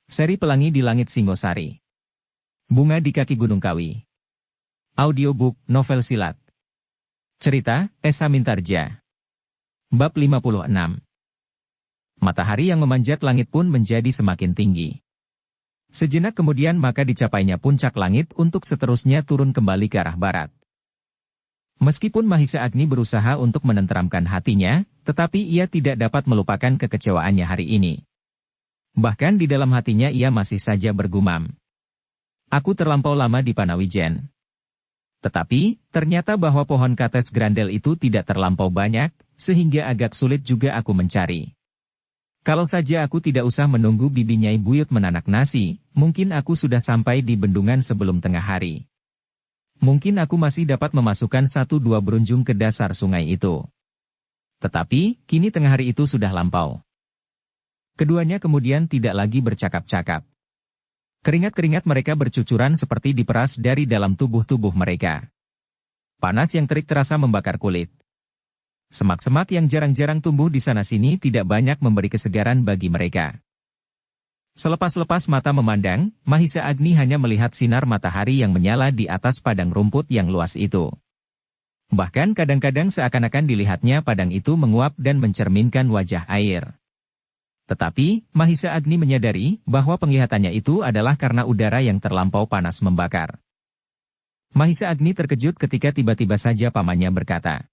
Seri Pelangi di Langit Singosari. Bunga di Kaki Gunung Kawi. Audiobook, novel silat. Cerita, Esa Mintarja. Bab 56. Matahari yang memanjat langit pun menjadi semakin tinggi. Sejenak kemudian maka dicapainya puncak langit untuk seterusnya turun kembali ke arah barat. Meskipun Mahisa Agni berusaha untuk menenteramkan hatinya, tetapi ia tidak dapat melupakan kekecewaannya hari ini. Bahkan di dalam hatinya ia masih saja bergumam. Aku terlampau lama di Panawijen. Tetapi, ternyata bahwa pohon kates grandel itu tidak terlampau banyak, sehingga agak sulit juga aku mencari. Kalau saja aku tidak usah menunggu Bibi Nyai Buyut menanak nasi, mungkin aku sudah sampai di bendungan sebelum tengah hari. Mungkin aku masih dapat memasukkan 1-2 berunjung ke dasar sungai itu. Tetapi, kini tengah hari itu sudah lampau. Keduanya kemudian tidak lagi bercakap-cakap. Keringat-keringat mereka bercucuran seperti diperas dari dalam tubuh-tubuh mereka. Panas yang terik terasa membakar kulit. Semak-semak yang jarang-jarang tumbuh di sana-sini tidak banyak memberi kesegaran bagi mereka. Selepas-lepas mata memandang, Mahisa Agni hanya melihat sinar matahari yang menyala di atas padang rumput yang luas itu. Bahkan kadang-kadang seakan-akan dilihatnya padang itu menguap dan mencerminkan wajah air. Tetapi, Mahisa Agni menyadari bahwa penglihatannya itu adalah karena udara yang terlampau panas membakar. Mahisa Agni terkejut ketika tiba-tiba saja pamannya berkata,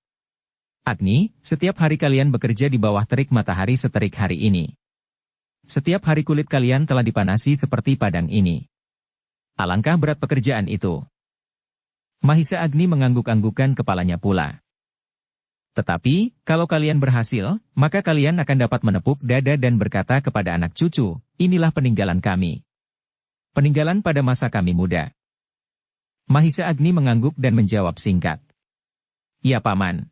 "Agni, setiap hari kalian bekerja di bawah terik matahari seterik hari ini. Setiap hari kulit kalian telah dipanasi seperti padang ini. Alangkah berat pekerjaan itu." Mahisa Agni mengangguk-anggukkan kepalanya pula. "Tetapi, kalau kalian berhasil, maka kalian akan dapat menepuk dada dan berkata kepada anak cucu, inilah peninggalan kami. Peninggalan pada masa kami muda." Mahisa Agni mengangguk dan menjawab singkat, "Ya Paman."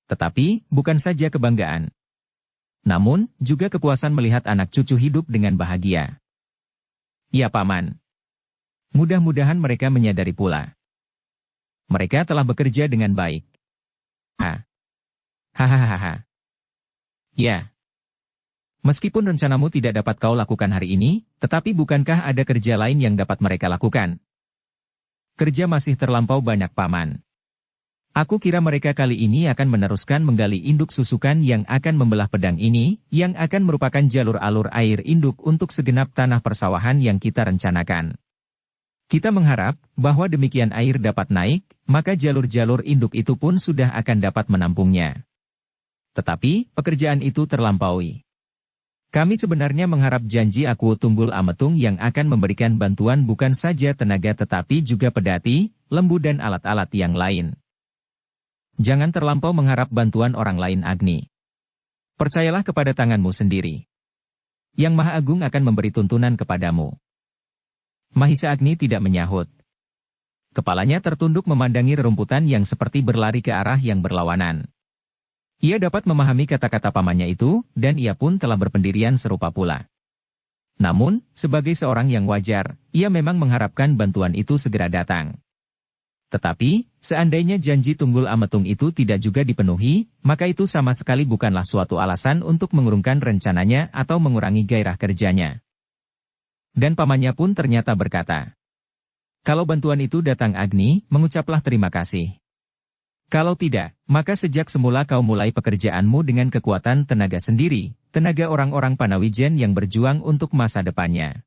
Tetapi, bukan saja kebanggaan. Namun, juga kepuasan melihat anak cucu hidup dengan bahagia. "Ya Paman." Mudah-mudahan mereka menyadari pula. Mereka telah bekerja dengan baik. Hahaha. Ya. Meskipun rencanamu tidak dapat kau lakukan hari ini, tetapi bukankah ada kerja lain yang dapat mereka lakukan? Kerja masih terlampau banyak Paman. Aku kira mereka kali ini akan meneruskan menggali induk susukan yang akan membelah pedang ini, yang akan merupakan jalur alur air induk untuk segenap tanah persawahan yang kita rencanakan. Kita mengharap bahwa demikian air dapat naik, maka jalur-jalur induk itu pun sudah akan dapat menampungnya. Tetapi, pekerjaan itu terlampaui. Kami sebenarnya mengharap janji Aku Tunggul Ametung yang akan memberikan bantuan bukan saja tenaga tetapi juga pedati, lembu dan alat-alat yang lain. Jangan terlampau mengharap bantuan orang lain Agni. Percayalah kepada tanganmu sendiri. Yang Maha Agung akan memberi tuntunan kepadamu. Mahisa Agni tidak menyahut. Kepalanya tertunduk memandangi rerumputan yang seperti berlari ke arah yang berlawanan. Ia dapat memahami kata-kata pamannya itu, dan ia pun telah berpendirian serupa pula. Namun, sebagai seorang yang wajar, ia memang mengharapkan bantuan itu segera datang. Tetapi, seandainya janji Tunggul Ametung itu tidak juga dipenuhi, maka itu sama sekali bukanlah suatu alasan untuk mengurungkan rencananya atau mengurangi gairah kerjanya. Dan pamannya pun ternyata berkata, "Kalau bantuan itu datang Agni, mengucaplah terima kasih. Kalau tidak, maka sejak semula kau mulai pekerjaanmu dengan kekuatan tenaga sendiri, tenaga orang-orang Panawijen yang berjuang untuk masa depannya."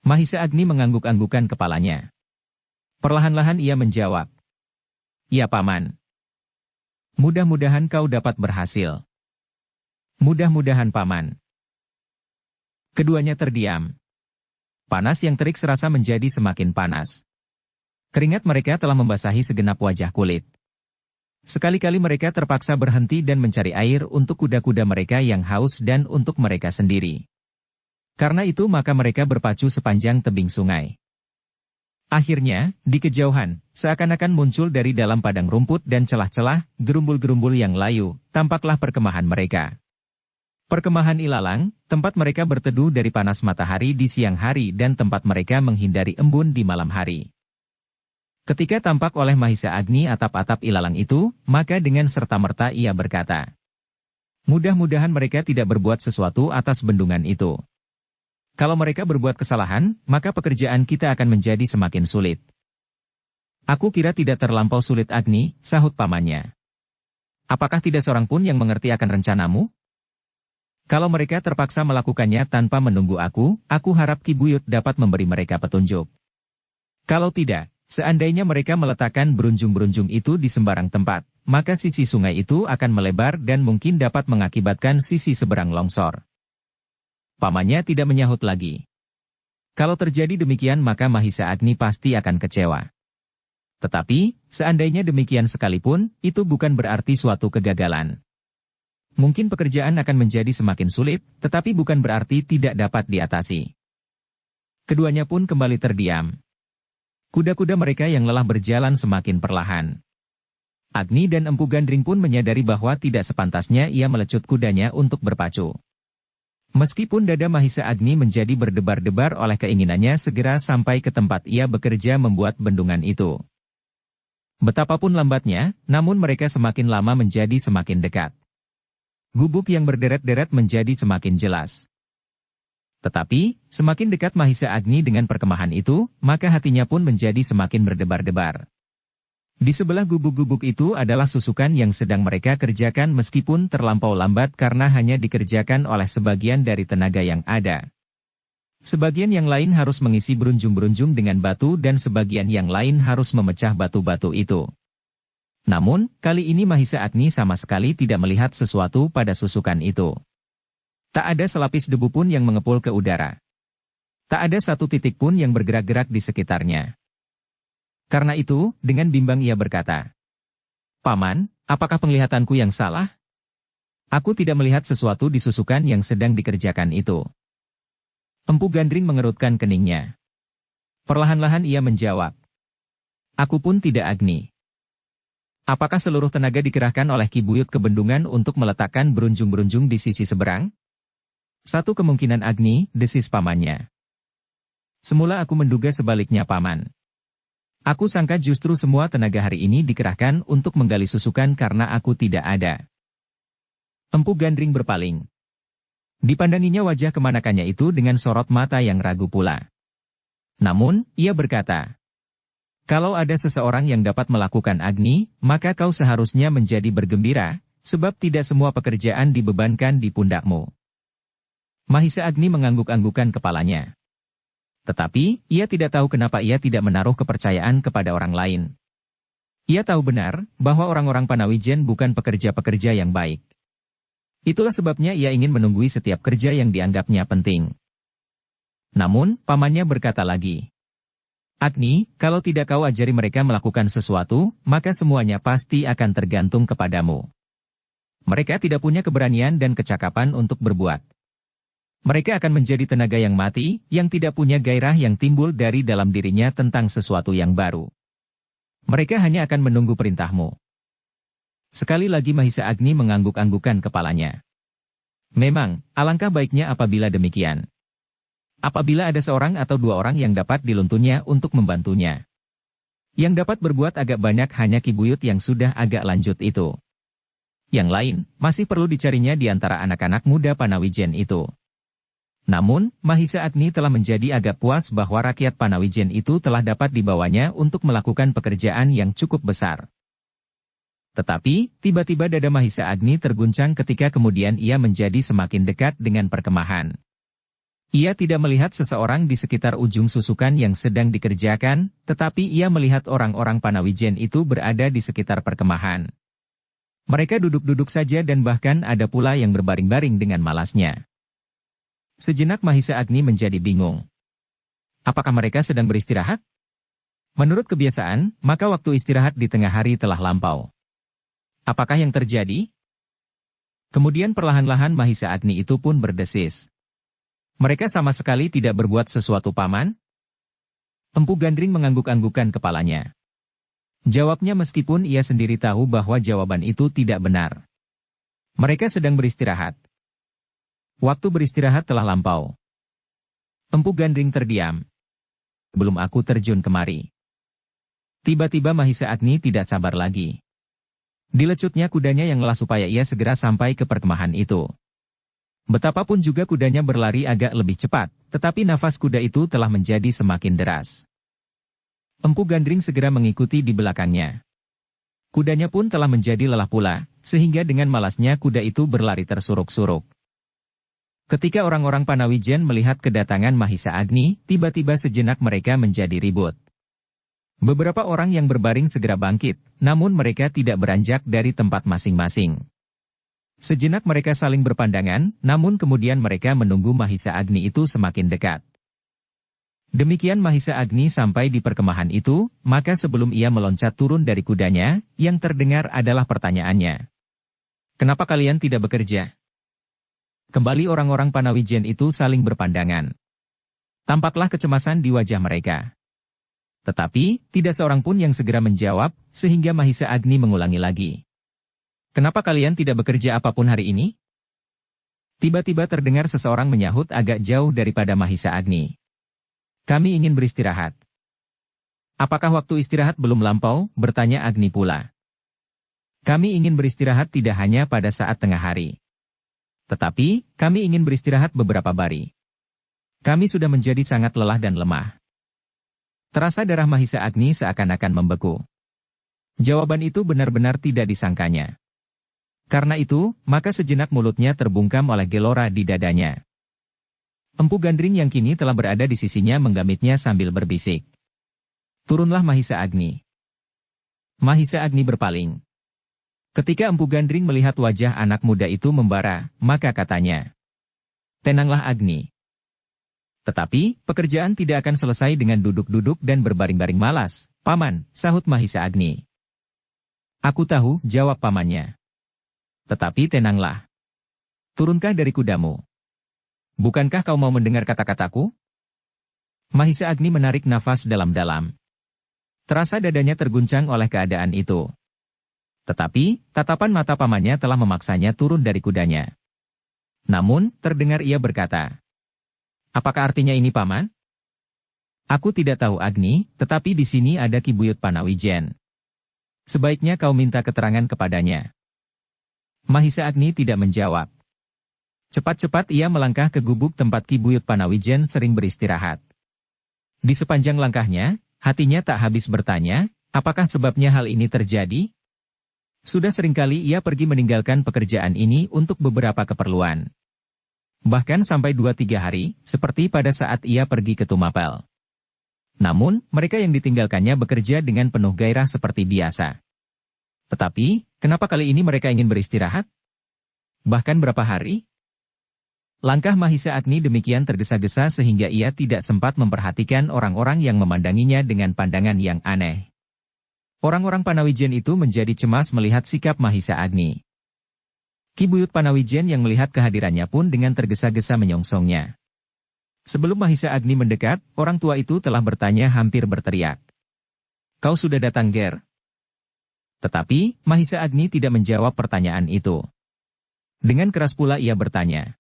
Mahisa Agni mengangguk-anggukkan kepalanya. Perlahan-lahan ia menjawab, "Ya Paman. Mudah-mudahan kau dapat berhasil." "Mudah-mudahan Paman." Keduanya terdiam. Panas yang terik serasa menjadi semakin panas. Keringat mereka telah membasahi segenap wajah kulit. Sekali-kali mereka terpaksa berhenti dan mencari air untuk kuda-kuda mereka yang haus dan untuk mereka sendiri. Karena itu maka mereka berpacu sepanjang tebing sungai. Akhirnya, di kejauhan, seakan-akan muncul dari dalam padang rumput dan celah-celah, gerumbul-gerumbul yang layu, tampaklah perkemahan mereka. Perkemahan ilalang, tempat mereka berteduh dari panas matahari di siang hari dan tempat mereka menghindari embun di malam hari. Ketika tampak oleh Mahisa Agni atap-atap ilalang itu, maka dengan serta-merta ia berkata, "Mudah-mudahan mereka tidak berbuat sesuatu atas bendungan itu." Kalau mereka berbuat kesalahan, maka pekerjaan kita akan menjadi semakin sulit. Aku kira tidak terlampau sulit Agni, sahut pamannya. Apakah tidak seorang pun yang mengerti akan rencanamu? Kalau mereka terpaksa melakukannya tanpa menunggu aku harap Ki Buyut dapat memberi mereka petunjuk. Kalau tidak, seandainya mereka meletakkan berunjung-berunjung itu di sembarang tempat, maka sisi sungai itu akan melebar dan mungkin dapat mengakibatkan sisi seberang longsor. Pamannya tidak menyahut lagi. Kalau terjadi demikian maka Mahisa Agni pasti akan kecewa. Tetapi, seandainya demikian sekalipun, itu bukan berarti suatu kegagalan. Mungkin pekerjaan akan menjadi semakin sulit, tetapi bukan berarti tidak dapat diatasi. Keduanya pun kembali terdiam. Kuda-kuda mereka yang lelah berjalan semakin perlahan. Agni dan Empu Gandring pun menyadari bahwa tidak sepantasnya ia melecut kudanya untuk berpacu. Meskipun dada Mahisa Agni menjadi berdebar-debar oleh keinginannya segera sampai ke tempat ia bekerja membuat bendungan itu. Betapapun lambatnya, namun mereka semakin lama menjadi semakin dekat. Gubuk yang berderet-deret menjadi semakin jelas. Tetapi, semakin dekat Mahisa Agni dengan perkemahan itu, maka hatinya pun menjadi semakin berdebar-debar. Di sebelah gubuk-gubuk itu adalah susukan yang sedang mereka kerjakan meskipun terlampau lambat karena hanya dikerjakan oleh sebagian dari tenaga yang ada. Sebagian yang lain harus mengisi berunjung-berunjung dengan batu dan sebagian yang lain harus memecah batu-batu itu. Namun, kali ini Mahisa Agni sama sekali tidak melihat sesuatu pada susukan itu. Tak ada selapis debu pun yang mengepul ke udara. Tak ada satu titik pun yang bergerak-gerak di sekitarnya. Karena itu, dengan bimbang ia berkata, "Paman, apakah penglihatanku yang salah? Aku tidak melihat sesuatu di susukan yang sedang dikerjakan itu." Empu Gandring mengerutkan keningnya. Perlahan-lahan ia menjawab, "Aku pun tidak Agni." Apakah seluruh tenaga dikerahkan oleh Ki Buyut ke bendungan untuk meletakkan berunjung-berunjung di sisi seberang? Satu kemungkinan Agni, desis pamannya. Semula aku menduga sebaliknya paman. Aku sangka justru semua tenaga hari ini dikerahkan untuk menggali susukan karena aku tidak ada. Empu Gandring berpaling. Dipandanginya wajah kemanakannya itu dengan sorot mata yang ragu pula. Namun, ia berkata, "Kalau ada seseorang yang dapat melakukan Agni, maka kau seharusnya menjadi bergembira, sebab tidak semua pekerjaan dibebankan di pundakmu." Mahisa Agni mengangguk-anggukan kepalanya. Tetapi, ia tidak tahu kenapa ia tidak menaruh kepercayaan kepada orang lain. Ia tahu benar, bahwa orang-orang Panawijen bukan pekerja-pekerja yang baik. Itulah sebabnya ia ingin menunggui setiap kerja yang dianggapnya penting. Namun, pamannya berkata lagi, "Agni, kalau tidak kau ajari mereka melakukan sesuatu, maka semuanya pasti akan tergantung kepadamu. Mereka tidak punya keberanian dan kecakapan untuk berbuat. Mereka akan menjadi tenaga yang mati, yang tidak punya gairah yang timbul dari dalam dirinya tentang sesuatu yang baru. Mereka hanya akan menunggu perintahmu." Sekali lagi Mahisa Agni mengangguk-anggukan kepalanya. Memang, alangkah baiknya apabila demikian. Apabila ada seorang atau dua orang yang dapat diluntunnya untuk membantunya. Yang dapat berbuat agak banyak hanya Ki Buyut yang sudah agak lanjut itu. Yang lain, masih perlu dicarinya di antara anak-anak muda Panawijen itu. Namun, Mahisa Agni telah menjadi agak puas bahwa rakyat Panawijen itu telah dapat dibawanya untuk melakukan pekerjaan yang cukup besar. Tetapi, tiba-tiba dada Mahisa Agni terguncang ketika kemudian ia menjadi semakin dekat dengan perkemahan. Ia tidak melihat seseorang di sekitar ujung susukan yang sedang dikerjakan, tetapi ia melihat orang-orang Panawijen itu berada di sekitar perkemahan. Mereka duduk-duduk saja dan bahkan ada pula yang berbaring-baring dengan malasnya. Sejenak Mahisa Agni menjadi bingung. Apakah mereka sedang beristirahat? Menurut kebiasaan, maka waktu istirahat di tengah hari telah lampau. Apakah yang terjadi? Kemudian perlahan-lahan Mahisa Agni itu pun berdesis. Mereka sama sekali tidak berbuat sesuatu paman? Empu Gandring mengangguk-anggukan kepalanya. Jawabnya meskipun ia sendiri tahu bahwa jawaban itu tidak benar. Mereka sedang beristirahat. Waktu beristirahat telah lampau. Empu Gandring terdiam. Belum aku terjun kemari. Tiba-tiba Mahisa Agni tidak sabar lagi. Dilecutnya kudanya yang lelah supaya ia segera sampai ke perkemahan itu. Betapapun juga kudanya berlari agak lebih cepat, tetapi nafas kuda itu telah menjadi semakin deras. Empu Gandring segera mengikuti di belakangnya. Kudanya pun telah menjadi lelah pula, sehingga dengan malasnya kuda itu berlari tersuruk-suruk. Ketika orang-orang Panawijen melihat kedatangan Mahisa Agni, tiba-tiba sejenak mereka menjadi ribut. Beberapa orang yang berbaring segera bangkit, namun mereka tidak beranjak dari tempat masing-masing. Sejenak mereka saling berpandangan, namun kemudian mereka menunggu Mahisa Agni itu semakin dekat. Demikian Mahisa Agni sampai di perkemahan itu, maka sebelum ia meloncat turun dari kudanya, yang terdengar adalah pertanyaannya. "Kenapa kalian tidak bekerja?" Kembali orang-orang Panawijen itu saling berpandangan. Tampaklah kecemasan di wajah mereka. Tetapi, tidak seorang pun yang segera menjawab, sehingga Mahisa Agni mengulangi lagi. "Kenapa kalian tidak bekerja apapun hari ini?" Tiba-tiba terdengar seseorang menyahut agak jauh daripada Mahisa Agni. "Kami ingin beristirahat." "Apakah waktu istirahat belum lampau?" bertanya Agni pula. "Kami ingin beristirahat tidak hanya pada saat tengah hari. Tetapi, kami ingin beristirahat beberapa hari. Kami sudah menjadi sangat lelah dan lemah." Terasa darah Mahisa Agni seakan-akan membeku. Jawaban itu benar-benar tidak disangkanya. Karena itu, maka sejenak mulutnya terbungkam oleh gelora di dadanya. Empu Gandring yang kini telah berada di sisinya menggamitnya sambil berbisik. "Turunlah Mahisa Agni." Mahisa Agni berpaling. Ketika Empu Gandring melihat wajah anak muda itu membara, maka katanya, "Tenanglah Agni." "Tetapi, pekerjaan tidak akan selesai dengan duduk-duduk dan berbaring-baring malas, Paman," sahut Mahisa Agni. "Aku tahu," jawab pamannya. "Tetapi tenanglah. Turunkah dari kudamu? Bukankah kau mau mendengar kata-kataku?" Mahisa Agni menarik nafas dalam-dalam. Terasa dadanya terguncang oleh keadaan itu. Tetapi, tatapan mata pamannya telah memaksanya turun dari kudanya. Namun, terdengar ia berkata, "Apakah artinya ini, Paman?" "Aku tidak tahu Agni, tetapi di sini ada Ki Buyut Panawijen. Sebaiknya kau minta keterangan kepadanya." Mahisa Agni tidak menjawab. Cepat-cepat ia melangkah ke gubuk tempat Ki Buyut Panawijen sering beristirahat. Di sepanjang langkahnya, hatinya tak habis bertanya, apakah sebabnya hal ini terjadi? Sudah seringkali ia pergi meninggalkan pekerjaan ini untuk beberapa keperluan. Bahkan sampai 2-3 hari, seperti pada saat ia pergi ke Tumapel. Namun, mereka yang ditinggalkannya bekerja dengan penuh gairah seperti biasa. Tetapi, kenapa kali ini mereka ingin beristirahat? Bahkan berapa hari? Langkah Mahisa Agni demikian tergesa-gesa sehingga ia tidak sempat memperhatikan orang-orang yang memandanginya dengan pandangan yang aneh. Orang-orang Panawijen itu menjadi cemas melihat sikap Mahisa Agni. Ki Buyut Panawijen yang melihat kehadirannya pun dengan tergesa-gesa menyongsongnya. Sebelum Mahisa Agni mendekat, orang tua itu telah bertanya hampir berteriak. "Kau sudah datang, Ger?" Tetapi, Mahisa Agni tidak menjawab pertanyaan itu. Dengan keras pula ia bertanya,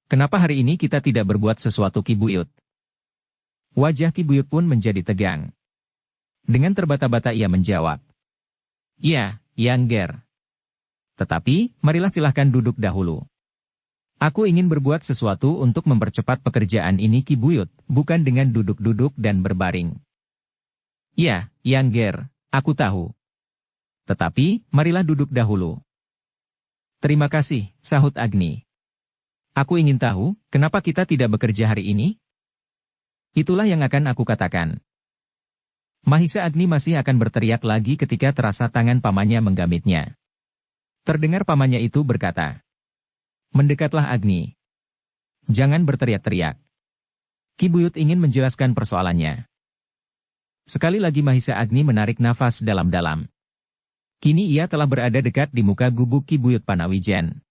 "Kenapa hari ini kita tidak berbuat sesuatu, Ki Buyut?" Wajah Ki Buyut pun menjadi tegang. Dengan terbata-bata ia menjawab, "Ya, Yang Ger. Tetapi, marilah silahkan duduk dahulu. Aku ingin berbuat sesuatu untuk mempercepat pekerjaan ini, Ki Buyut, bukan dengan duduk-duduk dan berbaring." "Ya, Yang Ger, aku tahu. Tetapi, marilah duduk dahulu." "Terima kasih," sahut Agni. "Aku ingin tahu, kenapa kita tidak bekerja hari ini?" "Itulah yang akan aku katakan." Mahisa Agni masih akan berteriak lagi ketika terasa tangan pamannya menggamitnya. Terdengar pamannya itu berkata, "Mendekatlah Agni. Jangan berteriak-teriak." Ki Buyut ingin menjelaskan persoalannya. Sekali lagi Mahisa Agni menarik nafas dalam-dalam. Kini ia telah berada dekat di muka gubuk Ki Buyut Panawijen.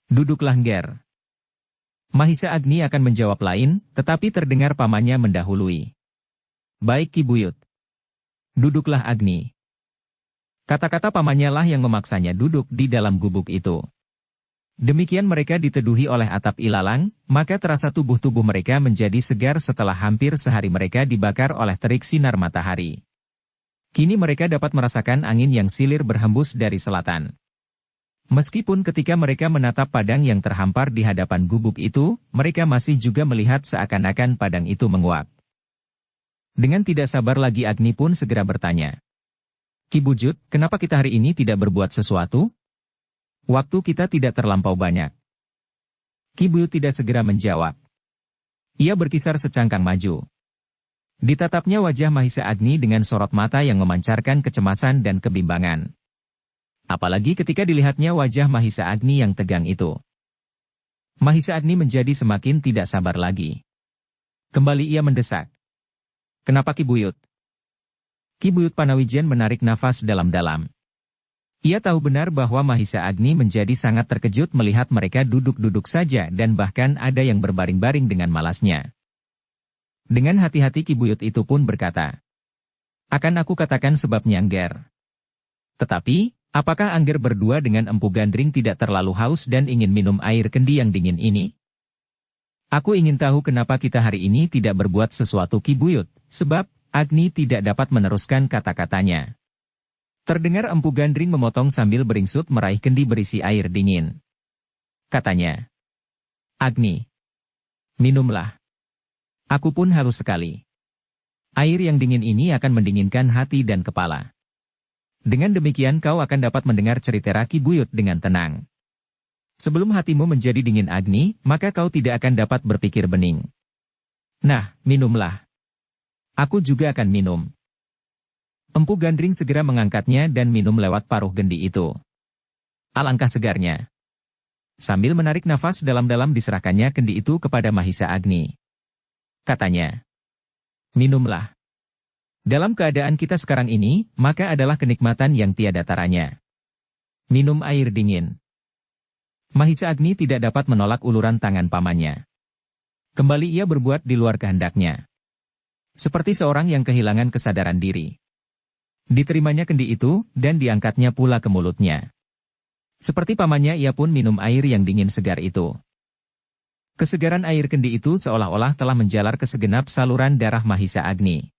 "Duduklah, Ger." Mahisa Agni akan menjawab lain, tetapi terdengar pamannya mendahului. "Baik Ki Buyut. Duduklah Agni." Kata-kata pamannya lah yang memaksanya duduk di dalam gubuk itu. Demikian mereka diteduhi oleh atap ilalang, maka terasa tubuh-tubuh mereka menjadi segar setelah hampir sehari mereka dibakar oleh terik sinar matahari. Kini mereka dapat merasakan angin yang silir berhembus dari selatan. Meskipun ketika mereka menatap padang yang terhampar di hadapan gubuk itu, mereka masih juga melihat seakan-akan padang itu menguap. Dengan tidak sabar lagi Agni pun segera bertanya. Ki Bujut, kenapa kita hari ini tidak berbuat sesuatu? Waktu kita tidak terlampau banyak. Ki Buyut tidak segera menjawab. Ia berkisar secangkang maju. Ditatapnya wajah Mahisa Agni dengan sorot mata yang memancarkan kecemasan dan kebimbangan. Apalagi ketika dilihatnya wajah Mahisa Agni yang tegang itu. Mahisa Agni menjadi semakin tidak sabar lagi. Kembali ia mendesak. Kenapa Ki Buyut? Ki Buyut Panawijen menarik nafas dalam-dalam. Ia tahu benar bahwa Mahisa Agni menjadi sangat terkejut melihat mereka duduk-duduk saja dan bahkan ada yang berbaring-baring dengan malasnya. Dengan hati-hati Ki Buyut itu pun berkata, akan aku katakan sebabnya Angger. Tetapi, apakah Angger berdua dengan Empu Gandring tidak terlalu haus dan ingin minum air kendi yang dingin ini? Aku ingin tahu kenapa kita hari ini tidak berbuat sesuatu Ki Buyut, sebab Agni tidak dapat meneruskan kata-katanya. Terdengar Empu Gandring memotong sambil beringsut meraih kendi berisi air dingin. Katanya, Agni, minumlah. Aku pun haus sekali. Air yang dingin ini akan mendinginkan hati dan kepala. Dengan demikian kau akan dapat mendengar cerita Ki Buyut dengan tenang. Sebelum hatimu menjadi dingin Agni, maka kau tidak akan dapat berpikir bening. Nah, minumlah. Aku juga akan minum. Empu Gandring segera mengangkatnya dan minum lewat paruh kendi itu. Alangkah segarnya. Sambil menarik nafas dalam-dalam diserahkannya kendi itu kepada Mahisa Agni. Katanya, minumlah. Dalam keadaan kita sekarang ini, maka adalah kenikmatan yang tiada taranya. Minum air dingin. Mahisa Agni tidak dapat menolak uluran tangan pamannya. Kembali ia berbuat di luar kehendaknya. Seperti seorang yang kehilangan kesadaran diri. Diterimanya kendi itu, dan diangkatnya pula ke mulutnya. Seperti pamannya ia pun minum air yang dingin segar itu. Kesegaran air kendi itu seolah-olah telah menjalar ke segenap saluran darah Mahisa Agni.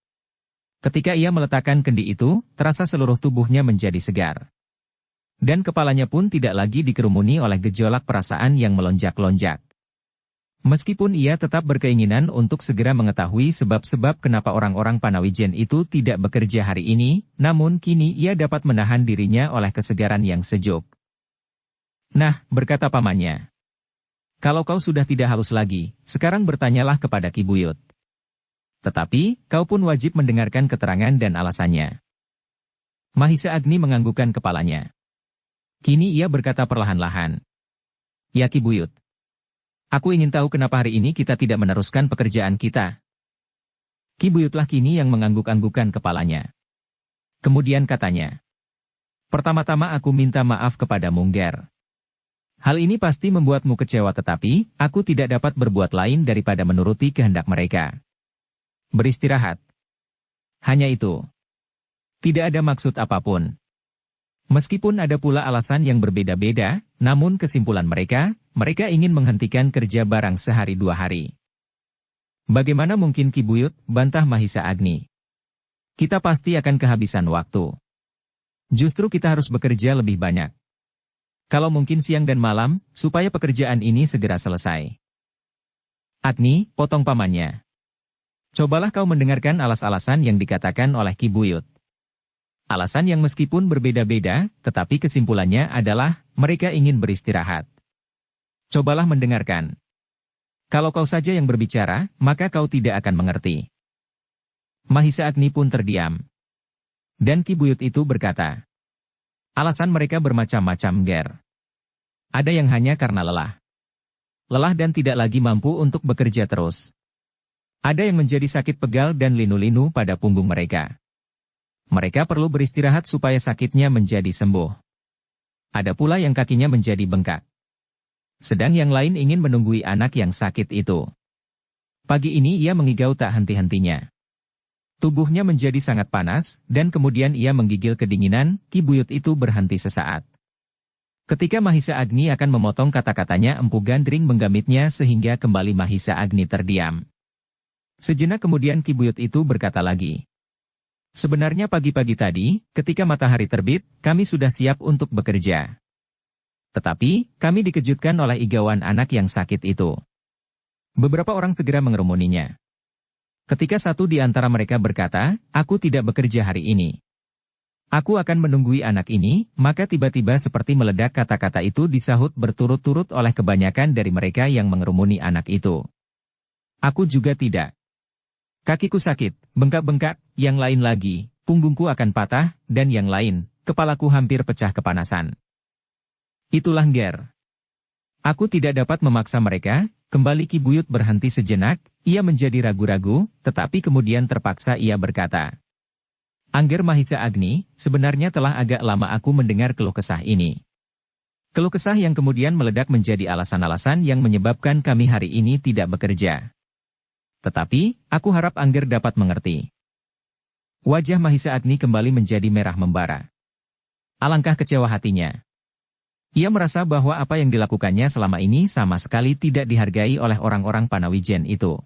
Ketika ia meletakkan kendi itu, terasa seluruh tubuhnya menjadi segar. Dan kepalanya pun tidak lagi dikerumuni oleh gejolak perasaan yang melonjak-lonjak. Meskipun ia tetap berkeinginan untuk segera mengetahui sebab-sebab kenapa orang-orang Panawijen itu tidak bekerja hari ini, namun kini ia dapat menahan dirinya oleh kesegaran yang sejuk. Nah, berkata pamannya, kalau kau sudah tidak haus lagi, sekarang bertanyalah kepada Ki Buyut. Tetapi, kau pun wajib mendengarkan keterangan dan alasannya. Mahisa Agni menganggukkan kepalanya. Kini ia berkata perlahan-lahan. Ya Ki Buyut. Aku ingin tahu kenapa hari ini kita tidak meneruskan pekerjaan kita. Ki Buyutlah kini yang mengangguk-anggukkan kepalanya. Kemudian katanya. Pertama-tama aku minta maaf kepada Mungger. Hal ini pasti membuatmu kecewa tetapi, aku tidak dapat berbuat lain daripada menuruti kehendak mereka. Beristirahat. Hanya itu. Tidak ada maksud apapun. Meskipun ada pula alasan yang berbeda-beda, namun kesimpulan mereka ingin menghentikan kerja barang sehari 2 hari. Bagaimana mungkin Ki Buyut, bantah Mahisa Agni. Kita pasti akan kehabisan waktu. Justru kita harus bekerja lebih banyak. Kalau mungkin siang dan malam, supaya pekerjaan ini segera selesai. Agni, potong pamannya. Cobalah kau mendengarkan alas-alasan yang dikatakan oleh Ki Buyut. Alasan yang meskipun berbeda-beda, tetapi kesimpulannya adalah, mereka ingin beristirahat. Cobalah mendengarkan. Kalau kau saja yang berbicara, maka kau tidak akan mengerti. Mahisa Agni pun terdiam. Dan Ki Buyut itu berkata, alasan mereka bermacam-macam Ger. Ada yang hanya karena lelah. Lelah dan tidak lagi mampu untuk bekerja terus. Ada yang menjadi sakit pegal dan linu-linu pada punggung mereka. Mereka perlu beristirahat supaya sakitnya menjadi sembuh. Ada pula yang kakinya menjadi bengkak. Sedang yang lain ingin menunggui anak yang sakit itu. Pagi ini ia mengigau tak henti-hentinya. Tubuhnya menjadi sangat panas, dan kemudian ia menggigil kedinginan. Ki Buyut itu berhenti sesaat. Ketika Mahisa Agni akan memotong kata-katanya, Empu Gandring menggamitnya sehingga kembali Mahisa Agni terdiam. Sejenak kemudian Ki Buyut itu berkata lagi. Sebenarnya pagi-pagi tadi, ketika matahari terbit, kami sudah siap untuk bekerja. Tetapi, kami dikejutkan oleh igawan anak yang sakit itu. Beberapa orang segera mengerumuninya. Ketika satu di antara mereka berkata, "Aku tidak bekerja hari ini. Aku akan menunggui anak ini," maka tiba-tiba seperti meledak kata-kata itu disahut berturut-turut oleh kebanyakan dari mereka yang mengerumuni anak itu. "Aku juga tidak. Kakiku sakit, bengkak-bengkak, yang lain lagi, punggungku akan patah, dan yang lain, kepalaku hampir pecah kepanasan." Itulah Ger. Aku tidak dapat memaksa mereka, kembali Ki Buyut berhenti sejenak, ia menjadi ragu-ragu, tetapi kemudian terpaksa ia berkata, "Angger Mahisa Agni, sebenarnya telah agak lama aku mendengar keluh kesah ini. Keluh kesah yang kemudian meledak menjadi alasan-alasan yang menyebabkan kami hari ini tidak bekerja. Tetapi, aku harap Angger dapat mengerti." Wajah Mahisa Agni kembali menjadi merah membara. Alangkah kecewa hatinya. Ia merasa bahwa apa yang dilakukannya selama ini sama sekali tidak dihargai oleh orang-orang Panawijen itu.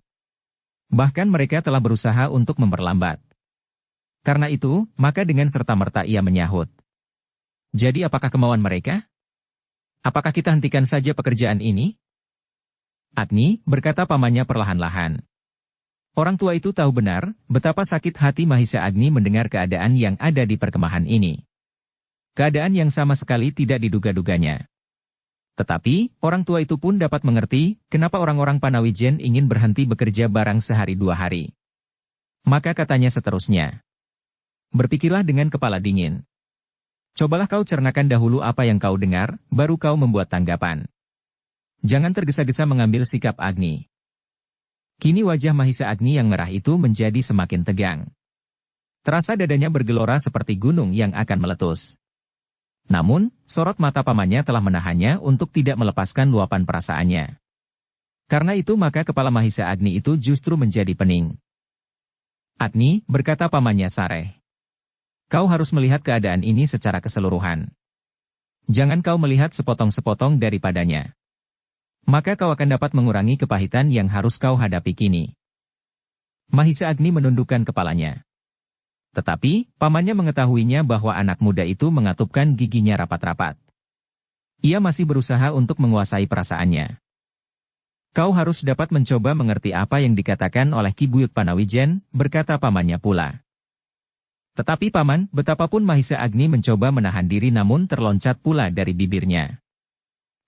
Bahkan mereka telah berusaha untuk memperlambat. Karena itu, maka dengan serta-merta ia menyahut, "Jadi apakah kemauan mereka? Apakah kita hentikan saja pekerjaan ini?" "Agni," berkata pamannya perlahan-lahan. Orang tua itu tahu benar, betapa sakit hati Mahisa Agni mendengar keadaan yang ada di perkemahan ini. Keadaan yang sama sekali tidak diduga-duganya. Tetapi, orang tua itu pun dapat mengerti, kenapa orang-orang Panawijen ingin berhenti bekerja barang sehari 2 hari. Maka katanya seterusnya, "Berpikirlah dengan kepala dingin. Cobalah kau cernakan dahulu apa yang kau dengar, baru kau membuat tanggapan. Jangan tergesa-gesa mengambil sikap Agni." Kini wajah Mahisa Agni yang merah itu menjadi semakin tegang. Terasa dadanya bergelora seperti gunung yang akan meletus. Namun, sorot mata pamannya telah menahannya untuk tidak melepaskan luapan perasaannya. Karena itu maka kepala Mahisa Agni itu justru menjadi pening. "Agni," berkata pamannya sareh, "kau harus melihat keadaan ini secara keseluruhan. Jangan kau melihat sepotong-sepotong daripadanya. Maka kau akan dapat mengurangi kepahitan yang harus kau hadapi kini." Mahisa Agni menundukkan kepalanya. Tetapi, pamannya mengetahuinya bahwa anak muda itu mengatupkan giginya rapat-rapat. Ia masih berusaha untuk menguasai perasaannya. "Kau harus dapat mencoba mengerti apa yang dikatakan oleh Ki Buyut Panawijen," berkata pamannya pula. Tetapi paman, betapapun Mahisa Agni mencoba menahan diri namun terloncat pula dari bibirnya.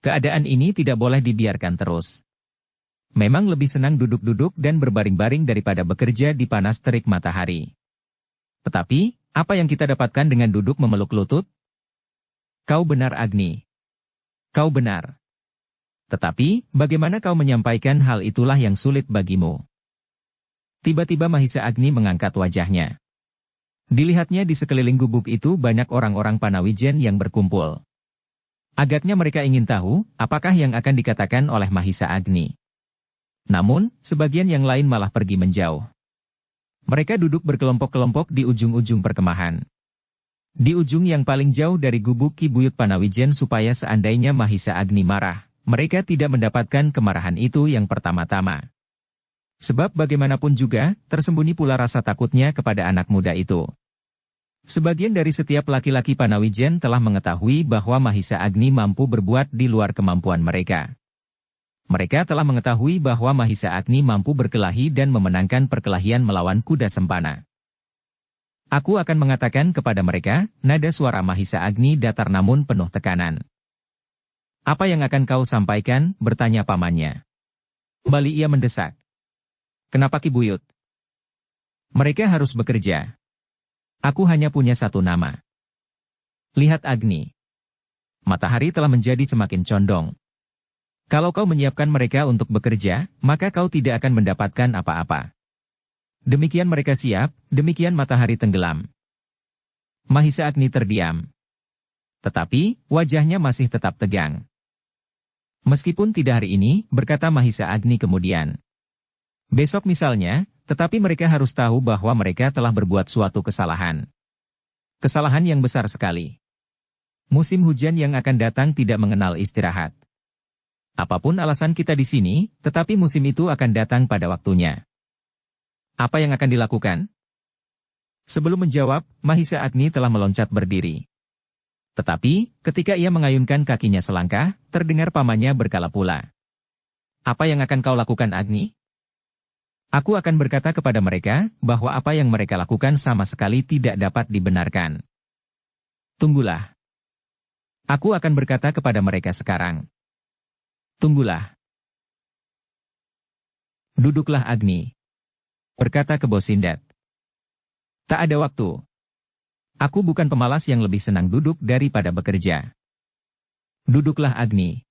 Keadaan ini tidak boleh dibiarkan terus. Memang lebih senang duduk-duduk dan berbaring-baring daripada bekerja di panas terik matahari. Tetapi, apa yang kita dapatkan dengan duduk memeluk lutut? Kau benar Agni. Kau benar. Tetapi, bagaimana kau menyampaikan hal itulah yang sulit bagimu. Tiba-tiba Mahisa Agni mengangkat wajahnya. Dilihatnya di sekeliling gubuk itu banyak orang-orang Panawijen yang berkumpul. Agaknya mereka ingin tahu, apakah yang akan dikatakan oleh Mahisa Agni. Namun, sebagian yang lain malah pergi menjauh. Mereka duduk berkelompok-kelompok di ujung-ujung perkemahan. Di ujung yang paling jauh dari gubuk Ki Buyut Panawijen supaya seandainya Mahisa Agni marah, mereka tidak mendapatkan kemarahan itu yang pertama-tama. Sebab bagaimanapun juga, tersembunyi pula rasa takutnya kepada anak muda itu. Sebagian dari setiap laki-laki Panawijen telah mengetahui bahwa Mahisa Agni mampu berbuat di luar kemampuan mereka. Mereka telah mengetahui bahwa Mahisa Agni mampu berkelahi dan memenangkan perkelahian melawan kuda sempana. Aku akan mengatakan kepada mereka, nada suara Mahisa Agni datar namun penuh tekanan. Apa yang akan kau sampaikan? Bertanya pamannya. Kembali ia mendesak. Kenapa Ki Buyut? Mereka harus bekerja. Aku hanya punya satu nama. Lihat Agni. Matahari telah menjadi semakin condong. Kalau kau menyiapkan mereka untuk bekerja, maka kau tidak akan mendapatkan apa-apa. Demikian mereka siap, demikian matahari tenggelam. Mahisa Agni terdiam. Tetapi, wajahnya masih tetap tegang. Meskipun tidak hari ini, berkata Mahisa Agni kemudian. Besok misalnya, tetapi mereka harus tahu bahwa mereka telah berbuat suatu kesalahan. Kesalahan yang besar sekali. Musim hujan yang akan datang tidak mengenal istirahat. Apapun alasan kita di sini, tetapi musim itu akan datang pada waktunya. Apa yang akan dilakukan? Sebelum menjawab, Mahisa Agni telah meloncat berdiri. Tetapi, ketika ia mengayunkan kakinya selangkah, terdengar pamannya berkala pula. Apa yang akan kau lakukan, Agni? Aku akan berkata kepada mereka, bahwa apa yang mereka lakukan sama sekali tidak dapat dibenarkan. Tunggulah. Aku akan berkata kepada mereka sekarang. Tunggulah. Duduklah, Agni. Berkata Kebo Sindat. Tak ada waktu. Aku bukan pemalas yang lebih senang duduk daripada bekerja. Duduklah, Agni.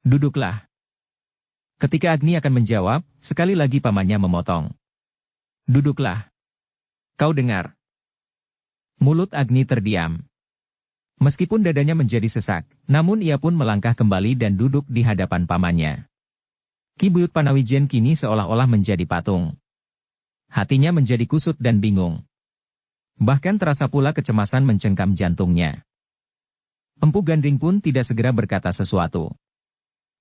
Duduklah. Ketika Agni akan menjawab, sekali lagi pamannya memotong. Duduklah. Kau dengar. Mulut Agni terdiam. Meskipun dadanya menjadi sesak, namun ia pun melangkah kembali dan duduk di hadapan pamannya. Ki Buyut Panawijen kini seolah-olah menjadi patung. Hatinya menjadi kusut dan bingung. Bahkan terasa pula kecemasan mencengkam jantungnya. Empu Gandring pun tidak segera berkata sesuatu.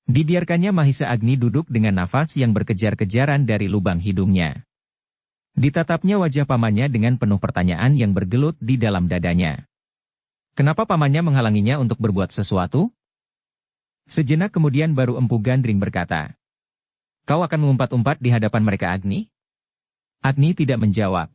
Dibiarkannya Mahisa Agni duduk dengan nafas yang berkejar-kejaran dari lubang hidungnya. Ditatapnya wajah pamannya dengan penuh pertanyaan yang bergelut di dalam dadanya. Kenapa pamannya menghalanginya untuk berbuat sesuatu? Sejenak kemudian baru Empu Gandring berkata, "Kau akan mengumpat-umpat di hadapan mereka, Agni?" Agni tidak menjawab.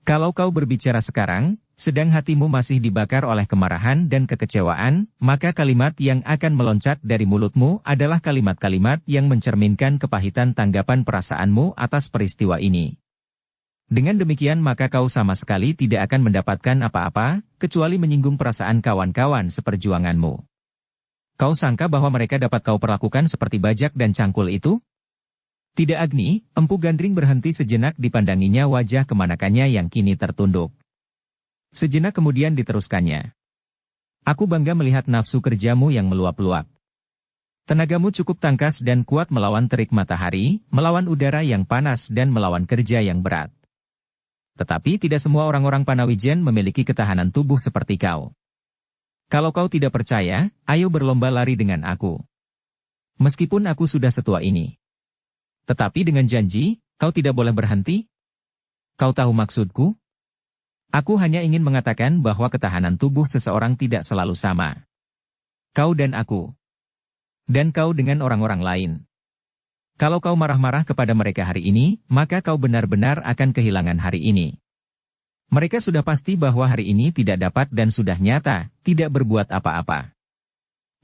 Kalau kau berbicara sekarang, sedang hatimu masih dibakar oleh kemarahan dan kekecewaan, maka kalimat yang akan meloncat dari mulutmu adalah kalimat-kalimat yang mencerminkan kepahitan tanggapan perasaanmu atas peristiwa ini. Dengan demikian maka kau sama sekali tidak akan mendapatkan apa-apa, kecuali menyinggung perasaan kawan-kawan seperjuanganmu. Kau sangka bahwa mereka dapat kau perlakukan seperti bajak dan cangkul itu? Tidak, Agni. Empu Gandring berhenti sejenak dipandanginya wajah kemanakannya yang kini tertunduk. Sejenak kemudian diteruskannya. Aku bangga melihat nafsu kerjamu yang meluap-luap. Tenagamu cukup tangkas dan kuat melawan terik matahari, melawan udara yang panas dan melawan kerja yang berat. Tetapi tidak semua orang-orang Panawijen memiliki ketahanan tubuh seperti kau. Kalau kau tidak percaya, ayo berlomba lari dengan aku. Meskipun aku sudah setua ini. Tetapi dengan janji, kau tidak boleh berhenti? Kau tahu maksudku? Aku hanya ingin mengatakan bahwa ketahanan tubuh seseorang tidak selalu sama. Kau dan aku. Dan kau dengan orang-orang lain. Kalau kau marah-marah kepada mereka hari ini, maka kau benar-benar akan kehilangan hari ini. Mereka sudah pasti bahwa hari ini tidak dapat dan sudah nyata, tidak berbuat apa-apa.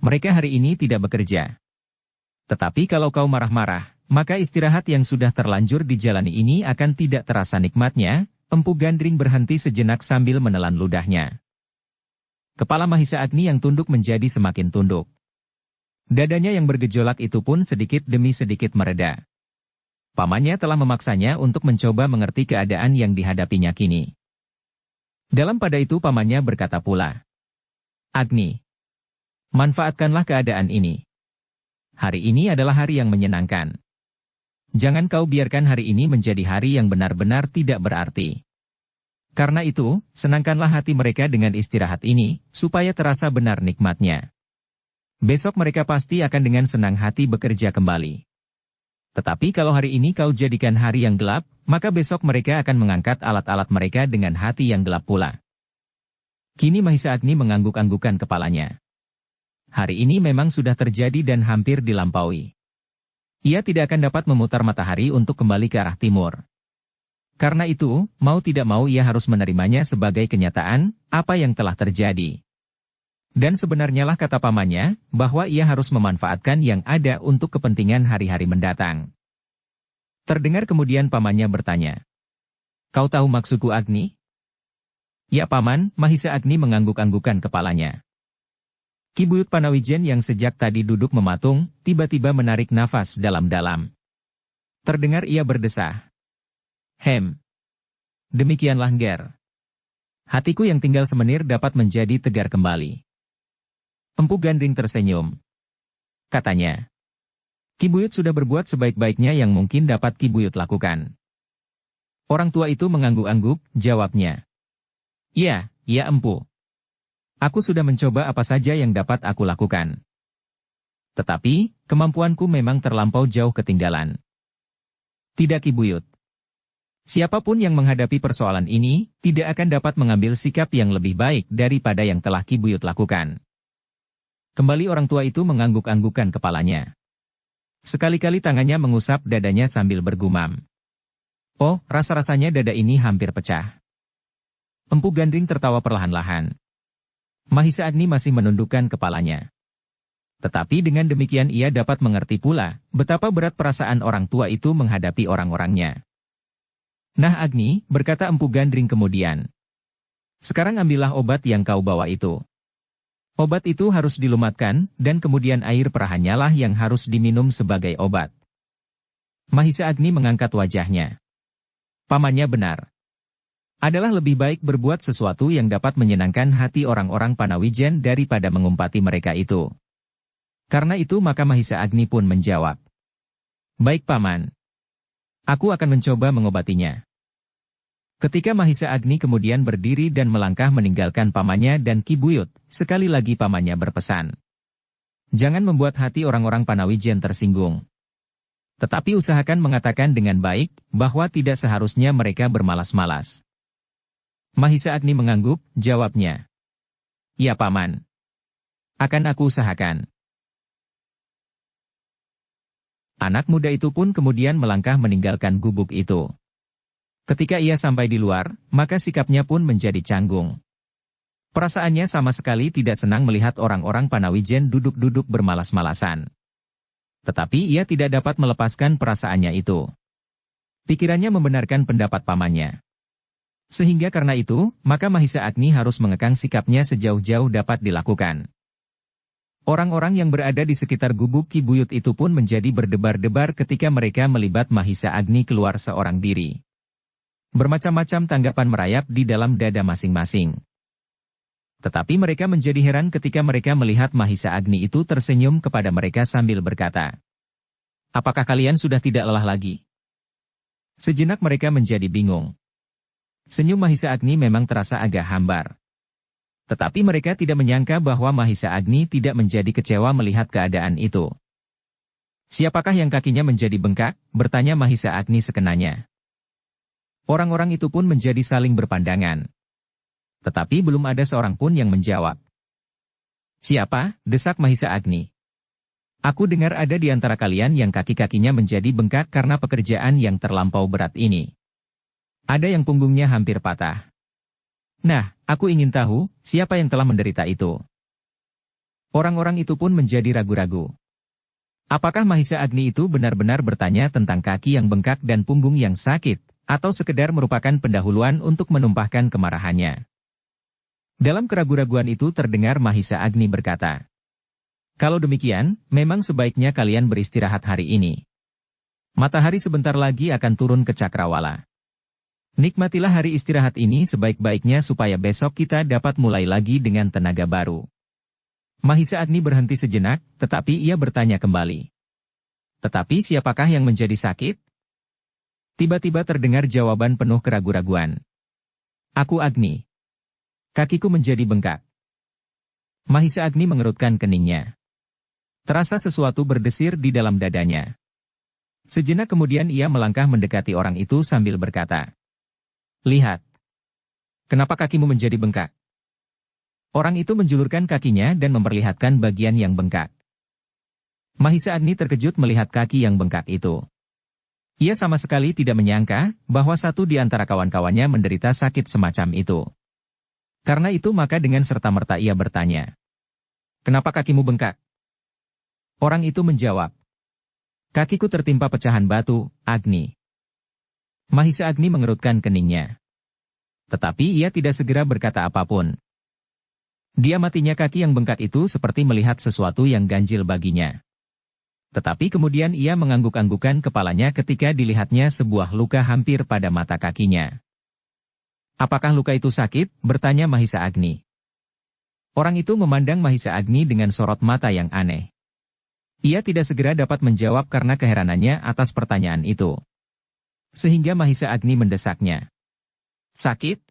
Mereka hari ini tidak bekerja. Tetapi kalau kau marah-marah, maka istirahat yang sudah terlanjur dijalani ini akan tidak terasa nikmatnya. Empu Gandring berhenti sejenak sambil menelan ludahnya. Kepala Mahisa Agni yang tunduk menjadi semakin tunduk. Dadanya yang bergejolak itu pun sedikit demi sedikit mereda. Pamannya telah memaksanya untuk mencoba mengerti keadaan yang dihadapinya kini. Dalam pada itu pamannya berkata pula, "Agni, manfaatkanlah keadaan ini. Hari ini adalah hari yang menyenangkan. Jangan kau biarkan hari ini menjadi hari yang benar-benar tidak berarti. Karena itu, senangkanlah hati mereka dengan istirahat ini, supaya terasa benar nikmatnya. Besok mereka pasti akan dengan senang hati bekerja kembali. Tetapi kalau hari ini kau jadikan hari yang gelap, maka besok mereka akan mengangkat alat-alat mereka dengan hati yang gelap pula." Kini Mahisa Agni mengangguk-anggukkan kepalanya. Hari ini memang sudah terjadi dan hampir dilampaui. Ia tidak akan dapat memutar matahari untuk kembali ke arah timur. Karena itu, mau tidak mau ia harus menerimanya sebagai kenyataan, apa yang telah terjadi. Dan sebenarnya lah kata pamannya, bahwa ia harus memanfaatkan yang ada untuk kepentingan hari-hari mendatang. Terdengar kemudian pamannya bertanya, "Kau tahu maksudku, Agni?" "Ya paman," Mahisa Agni mengangguk-anggukkan kepalanya. Ki Buyut Panawijen yang sejak tadi duduk mematung, tiba-tiba menarik nafas dalam-dalam. Terdengar ia berdesah. Demikianlah Nger. Hatiku yang tinggal semenir dapat menjadi tegar kembali." Empu Gandring tersenyum. Katanya, "Ki Buyut sudah berbuat sebaik-baiknya yang mungkin dapat Ki Buyut lakukan." Orang tua itu mengangguk-angguk, jawabnya. "Ya, ya Empu. Aku sudah mencoba apa saja yang dapat aku lakukan. Tetapi, kemampuanku memang terlampau jauh ketinggalan." "Tidak Ki Buyut. Siapapun yang menghadapi persoalan ini, tidak akan dapat mengambil sikap yang lebih baik daripada yang telah Ki Buyut lakukan. Kembali orang tua itu mengangguk-anggukkan kepalanya. Sekali-kali tangannya mengusap dadanya sambil bergumam. Oh, rasa-rasanya dada ini hampir pecah. Empu Gandring tertawa perlahan-lahan. Mahisa Agni masih menundukkan kepalanya. Tetapi dengan demikian ia dapat mengerti pula, betapa berat perasaan orang tua itu menghadapi orang-orangnya. Nah Agni, berkata Empu Gandring kemudian. Sekarang ambillah obat yang kau bawa itu. Obat itu harus dilumatkan, dan kemudian air perahannya lah yang harus diminum sebagai obat. Mahisa Agni mengangkat wajahnya. Pamannya benar. Adalah lebih baik berbuat sesuatu yang dapat menyenangkan hati orang-orang Panawijen daripada mengumpati mereka itu. Karena itu maka Mahisa Agni pun menjawab. Baik Paman. Aku akan mencoba mengobatinya. Ketika Mahisa Agni kemudian berdiri dan melangkah meninggalkan pamannya dan Ki Buyut, sekali lagi pamannya berpesan. Jangan membuat hati orang-orang Panawijen tersinggung. Tetapi usahakan mengatakan dengan baik, bahwa tidak seharusnya mereka bermalas-malas. Mahisa Agni mengangguk, jawabnya. Ya Paman. Akan aku usahakan. Anak muda itu pun kemudian melangkah meninggalkan gubuk itu. Ketika ia sampai di luar, maka sikapnya pun menjadi canggung. Perasaannya sama sekali tidak senang melihat orang-orang Panawijen duduk-duduk bermalas-malasan. Tetapi ia tidak dapat melepaskan perasaannya itu. Pikirannya membenarkan pendapat pamannya. Sehingga karena itu, maka Mahisa Agni harus mengekang sikapnya sejauh-jauh dapat dilakukan. Orang-orang yang berada di sekitar gubuk Ki Buyut itu pun menjadi berdebar-debar ketika mereka melibat Mahisa Agni keluar seorang diri. Bermacam-macam tanggapan merayap di dalam dada masing-masing. Tetapi mereka menjadi heran ketika mereka melihat Mahisa Agni itu tersenyum kepada mereka sambil berkata, apakah kalian sudah tidak lelah lagi? Sejenak mereka menjadi bingung. Senyum Mahisa Agni memang terasa agak hambar. Tetapi mereka tidak menyangka bahwa Mahisa Agni tidak menjadi kecewa melihat keadaan itu. Siapakah yang kakinya menjadi bengkak? Bertanya Mahisa Agni sekenanya. Orang-orang itu pun menjadi saling berpandangan. Tetapi belum ada seorang pun yang menjawab. Siapa? Desak Mahisa Agni. Aku dengar ada di antara kalian yang kaki-kakinya menjadi bengkak karena pekerjaan yang terlampau berat ini. Ada yang punggungnya hampir patah. Nah, aku ingin tahu, siapa yang telah menderita itu? Orang-orang itu pun menjadi ragu-ragu. Apakah Mahisa Agni itu benar-benar bertanya tentang kaki yang bengkak dan punggung yang sakit? Atau sekedar merupakan pendahuluan untuk menumpahkan kemarahannya. Dalam keraguan-raguan itu terdengar Mahisa Agni berkata, kalau demikian, memang sebaiknya kalian beristirahat hari ini. Matahari sebentar lagi akan turun ke Cakrawala. Nikmatilah hari istirahat ini sebaik-baiknya supaya besok kita dapat mulai lagi dengan tenaga baru. Mahisa Agni berhenti sejenak, tetapi ia bertanya kembali. Tetapi siapakah yang menjadi sakit? Tiba-tiba terdengar jawaban penuh keraguan-raguan. Aku Agni. Kakiku menjadi bengkak. Mahisa Agni mengerutkan keningnya. Terasa sesuatu berdesir di dalam dadanya. Sejenak kemudian ia melangkah mendekati orang itu sambil berkata. Lihat. Kenapa kakimu menjadi bengkak? Orang itu menjulurkan kakinya dan memperlihatkan bagian yang bengkak. Mahisa Agni terkejut melihat kaki yang bengkak itu. Ia sama sekali tidak menyangka bahwa satu di antara kawan-kawannya menderita sakit semacam itu. Karena itu maka dengan serta-merta ia bertanya. Kenapa kakimu bengkak? Orang itu menjawab. Kakiku tertimpa pecahan batu, Agni. Mahisa Agni mengerutkan keningnya. Tetapi ia tidak segera berkata apapun. Dia matinya kaki yang bengkak itu seperti melihat sesuatu yang ganjil baginya. Tetapi kemudian ia mengangguk-anggukan kepalanya ketika dilihatnya sebuah luka hampir pada mata kakinya. Apakah luka itu sakit? Bertanya Mahisa Agni. Orang itu memandang Mahisa Agni dengan sorot mata yang aneh. Ia tidak segera dapat menjawab karena keheranannya atas pertanyaan itu. Sehingga Mahisa Agni mendesaknya. Sakit?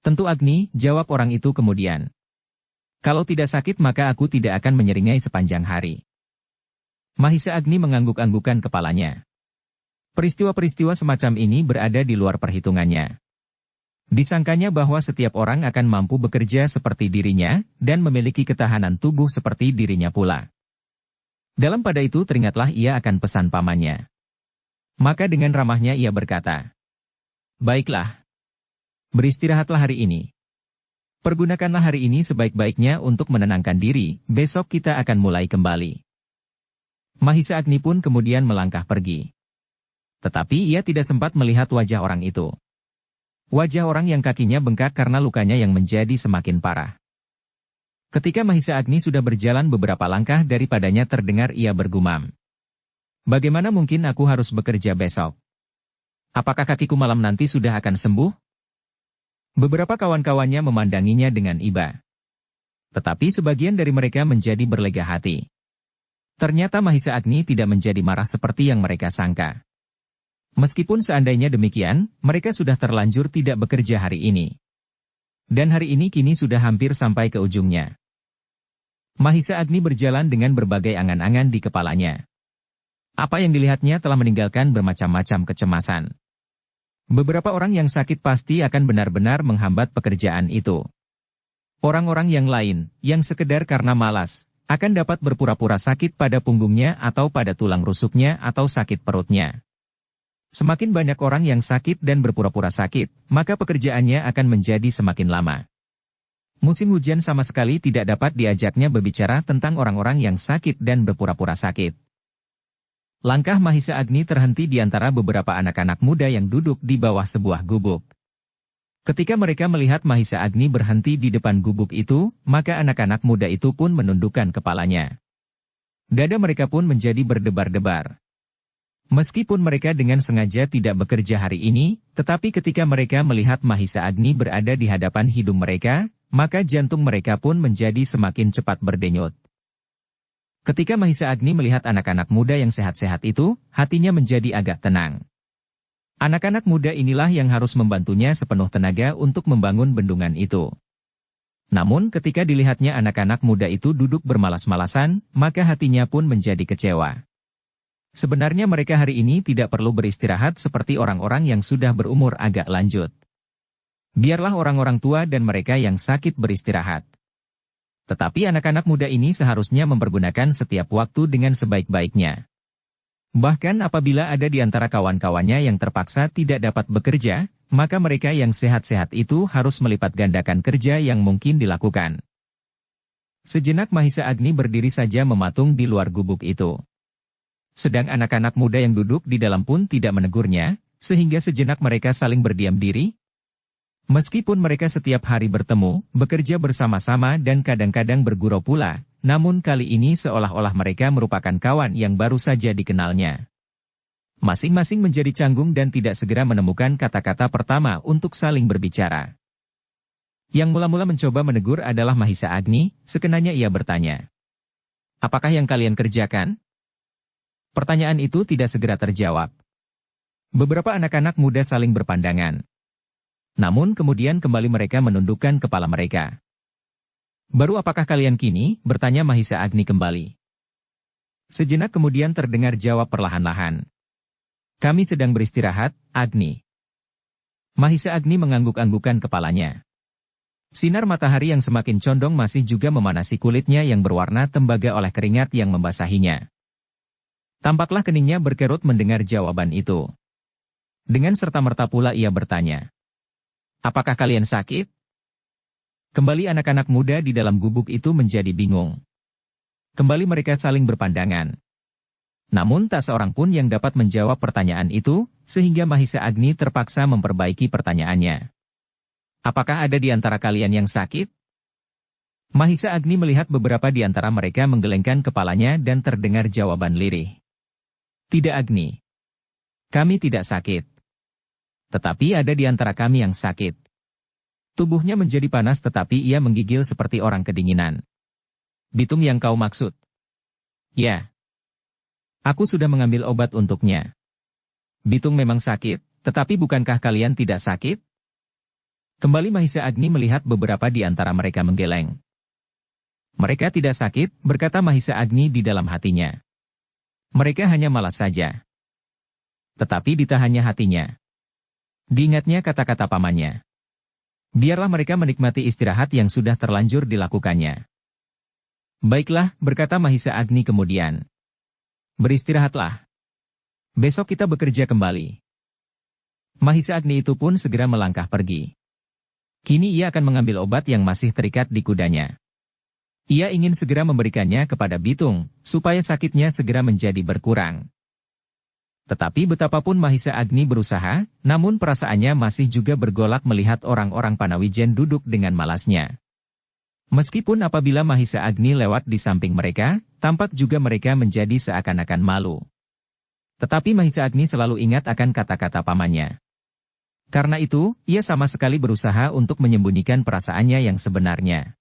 Tentu Agni, jawab orang itu kemudian. Kalau tidak sakit maka aku tidak akan menyeringai sepanjang hari. Mahisa Agni mengangguk-anggukan kepalanya. Peristiwa-peristiwa semacam ini berada di luar perhitungannya. Disangkanya bahwa setiap orang akan mampu bekerja seperti dirinya, dan memiliki ketahanan tubuh seperti dirinya pula. Dalam pada itu teringatlah ia akan pesan pamannya. Maka dengan ramahnya ia berkata, "Baiklah. Beristirahatlah hari ini. Pergunakanlah hari ini sebaik-baiknya untuk menenangkan diri, besok kita akan mulai kembali." Mahisa Agni pun kemudian melangkah pergi. Tetapi ia tidak sempat melihat wajah orang itu. Wajah orang yang kakinya bengkak karena lukanya yang menjadi semakin parah. Ketika Mahisa Agni sudah berjalan beberapa langkah daripadanya terdengar ia bergumam. "Bagaimana mungkin aku harus bekerja besok? Apakah kakiku malam nanti sudah akan sembuh?" Beberapa kawan-kawannya memandanginya dengan iba. Tetapi sebagian dari mereka menjadi berlega hati. Ternyata Mahisa Agni tidak menjadi marah seperti yang mereka sangka. Meskipun seandainya demikian, mereka sudah terlanjur tidak bekerja hari ini. Dan hari ini kini sudah hampir sampai ke ujungnya. Mahisa Agni berjalan dengan berbagai angan-angan di kepalanya. Apa yang dilihatnya telah meninggalkan bermacam-macam kecemasan. Beberapa orang yang sakit pasti akan benar-benar menghambat pekerjaan itu. Orang-orang yang lain, yang sekedar karena malas, akan dapat berpura-pura sakit pada punggungnya atau pada tulang rusuknya atau sakit perutnya. Semakin banyak orang yang sakit dan berpura-pura sakit, maka pekerjaannya akan menjadi semakin lama. Musim hujan sama sekali tidak dapat diajaknya berbicara tentang orang-orang yang sakit dan berpura-pura sakit. Langkah Mahisa Agni terhenti di antara beberapa anak-anak muda yang duduk di bawah sebuah gubuk. Ketika mereka melihat Mahisa Agni berhenti di depan gubuk itu, maka anak-anak muda itu pun menundukkan kepalanya. Dada mereka pun menjadi berdebar-debar. Meskipun mereka dengan sengaja tidak bekerja hari ini, tetapi ketika mereka melihat Mahisa Agni berada di hadapan hidung mereka, maka jantung mereka pun menjadi semakin cepat berdenyut. Ketika Mahisa Agni melihat anak-anak muda yang sehat-sehat itu, hatinya menjadi agak tenang. Anak-anak muda inilah yang harus membantunya sepenuh tenaga untuk membangun bendungan itu. Namun ketika dilihatnya anak-anak muda itu duduk bermalas-malasan, maka hatinya pun menjadi kecewa. Sebenarnya mereka hari ini tidak perlu beristirahat seperti orang-orang yang sudah berumur agak lanjut. Biarlah orang-orang tua dan mereka yang sakit beristirahat. Tetapi anak-anak muda ini seharusnya mempergunakan setiap waktu dengan sebaik-baiknya. Bahkan apabila ada di antara kawan-kawannya yang terpaksa tidak dapat bekerja, maka mereka yang sehat-sehat itu harus melipat gandakan kerja yang mungkin dilakukan. Sejenak Mahisa Agni berdiri saja mematung di luar gubuk itu. Sedang anak-anak muda yang duduk di dalam pun tidak menegurnya, sehingga sejenak mereka saling berdiam diri. Meskipun mereka setiap hari bertemu, bekerja bersama-sama dan kadang-kadang bergurau pula, namun kali ini seolah-olah mereka merupakan kawan yang baru saja dikenalnya. Masing-masing menjadi canggung dan tidak segera menemukan kata-kata pertama untuk saling berbicara. Yang mula-mula mencoba menegur adalah Mahisa Agni, sekenanya ia bertanya. "Apakah yang kalian kerjakan?" Pertanyaan itu tidak segera terjawab. Beberapa anak-anak muda saling berpandangan. Namun kemudian kembali mereka menundukkan kepala mereka. "Baru apakah kalian kini?" bertanya Mahisa Agni kembali. Sejenak kemudian terdengar jawab perlahan-lahan. "Kami sedang beristirahat, Agni." Mahisa Agni mengangguk-anggukan kepalanya. Sinar matahari yang semakin condong masih juga memanasi kulitnya yang berwarna tembaga oleh keringat yang membasahinya. Tampaklah keningnya berkerut mendengar jawaban itu. Dengan serta-merta pula ia bertanya. "Apakah kalian sakit?" Kembali anak-anak muda di dalam gubuk itu menjadi bingung. Kembali mereka saling berpandangan. Namun tak seorang pun yang dapat menjawab pertanyaan itu, sehingga Mahisa Agni terpaksa memperbaiki pertanyaannya. "Apakah ada di antara kalian yang sakit?" Mahisa Agni melihat beberapa di antara mereka menggelengkan kepalanya dan terdengar jawaban lirih. "Tidak, Agni. Kami tidak sakit. Tetapi ada di antara kami yang sakit." Tubuhnya menjadi panas tetapi ia menggigil seperti orang kedinginan. "Bitung yang kau maksud?" "Ya. Aku sudah mengambil obat untuknya." "Bitung memang sakit, tetapi bukankah kalian tidak sakit?" Kembali Mahisa Agni melihat beberapa di antara mereka menggeleng. "Mereka tidak sakit," berkata Mahisa Agni di dalam hatinya. "Mereka hanya malas saja." Tetapi ditahannya hatinya. Diingatnya kata-kata pamannya. Biarlah mereka menikmati istirahat yang sudah terlanjur dilakukannya. Baiklah, berkata Mahisa Agni kemudian. Beristirahatlah. Besok kita bekerja kembali. Mahisa Agni itu pun segera melangkah pergi. Kini ia akan mengambil obat yang masih terikat di kudanya. Ia ingin segera memberikannya kepada Bitung, supaya sakitnya segera menjadi berkurang. Tetapi betapapun Mahisa Agni berusaha, namun perasaannya masih juga bergolak melihat orang-orang Panawijen duduk dengan malasnya. Meskipun apabila Mahisa Agni lewat di samping mereka, tampak juga mereka menjadi seakan-akan malu. Tetapi Mahisa Agni selalu ingat akan kata-kata pamannya. Karena itu, ia sama sekali berusaha untuk menyembunyikan perasaannya yang sebenarnya.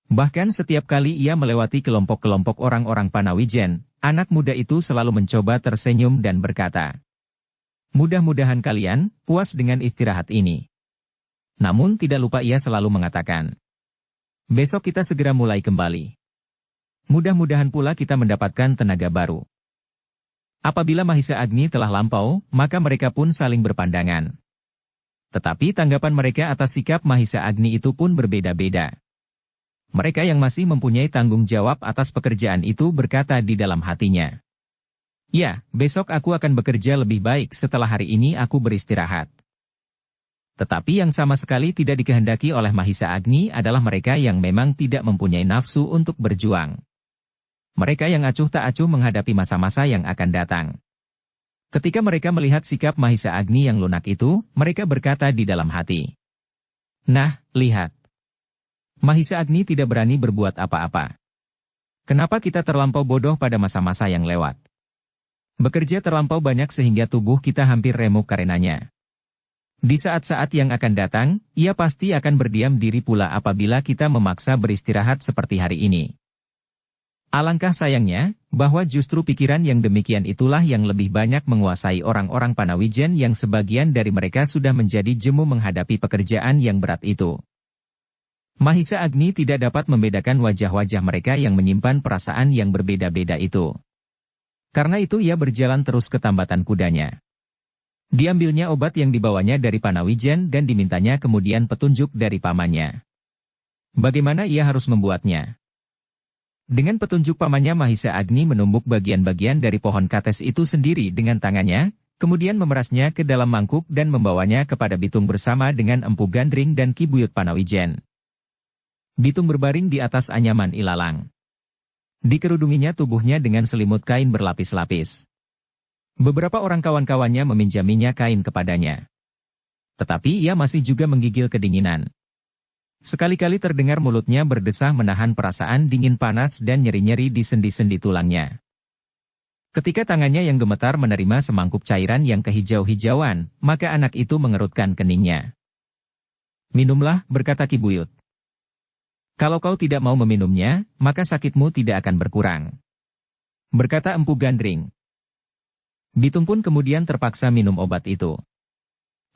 Bahkan setiap kali ia melewati kelompok-kelompok orang-orang Panawijen, anak muda itu selalu mencoba tersenyum dan berkata, "Mudah-mudahan kalian puas dengan istirahat ini." Namun tidak lupa ia selalu mengatakan, "Besok kita segera mulai kembali. Mudah-mudahan pula kita mendapatkan tenaga baru." Apabila Mahisa Agni telah lampau, maka mereka pun saling berpandangan. Tetapi tanggapan mereka atas sikap Mahisa Agni itu pun berbeda-beda. Mereka yang masih mempunyai tanggung jawab atas pekerjaan itu berkata di dalam hatinya, "Ya, besok aku akan bekerja lebih baik setelah hari ini aku beristirahat." Tetapi yang sama sekali tidak dikehendaki oleh Mahisa Agni adalah mereka yang memang tidak mempunyai nafsu untuk berjuang. Mereka yang acuh tak acuh menghadapi masa-masa yang akan datang. Ketika mereka melihat sikap Mahisa Agni yang lunak itu, mereka berkata di dalam hati, "Nah, lihat. Mahisa Agni tidak berani berbuat apa-apa. Kenapa kita terlampau bodoh pada masa-masa yang lewat? Bekerja terlampau banyak sehingga tubuh kita hampir remuk karenanya. Di saat-saat yang akan datang, ia pasti akan berdiam diri pula apabila kita memaksa beristirahat seperti hari ini." Alangkah sayangnya, bahwa justru pikiran yang demikian itulah yang lebih banyak menguasai orang-orang Panawijen yang sebagian dari mereka sudah menjadi jemu menghadapi pekerjaan yang berat itu. Mahisa Agni tidak dapat membedakan wajah-wajah mereka yang menyimpan perasaan yang berbeda-beda itu. Karena itu ia berjalan terus ke tambatan kudanya. Diambilnya obat yang dibawanya dari Panawijen dan dimintanya kemudian petunjuk dari pamannya. Bagaimana ia harus membuatnya? Dengan petunjuk pamannya Mahisa Agni menumbuk bagian-bagian dari pohon kates itu sendiri dengan tangannya, kemudian memerasnya ke dalam mangkuk dan membawanya kepada Bitung bersama dengan Empu Gandring dan Ki Buyut Panawijen. Bitung berbaring di atas anyaman ilalang. Dikerudunginya tubuhnya dengan selimut kain berlapis-lapis. Beberapa orang kawan-kawannya meminjaminya kain kepadanya. Tetapi ia masih juga menggigil kedinginan. Sekali-kali terdengar mulutnya berdesah menahan perasaan dingin panas dan nyeri-nyeri di sendi-sendi tulangnya. Ketika tangannya yang gemetar menerima semangkuk cairan yang kehijau-hijauan, maka anak itu mengerutkan keningnya. "Minumlah," berkata Ki Buyut. "Kalau kau tidak mau meminumnya, maka sakitmu tidak akan berkurang," berkata Empu Gandring. Bitung pun kemudian terpaksa minum obat itu.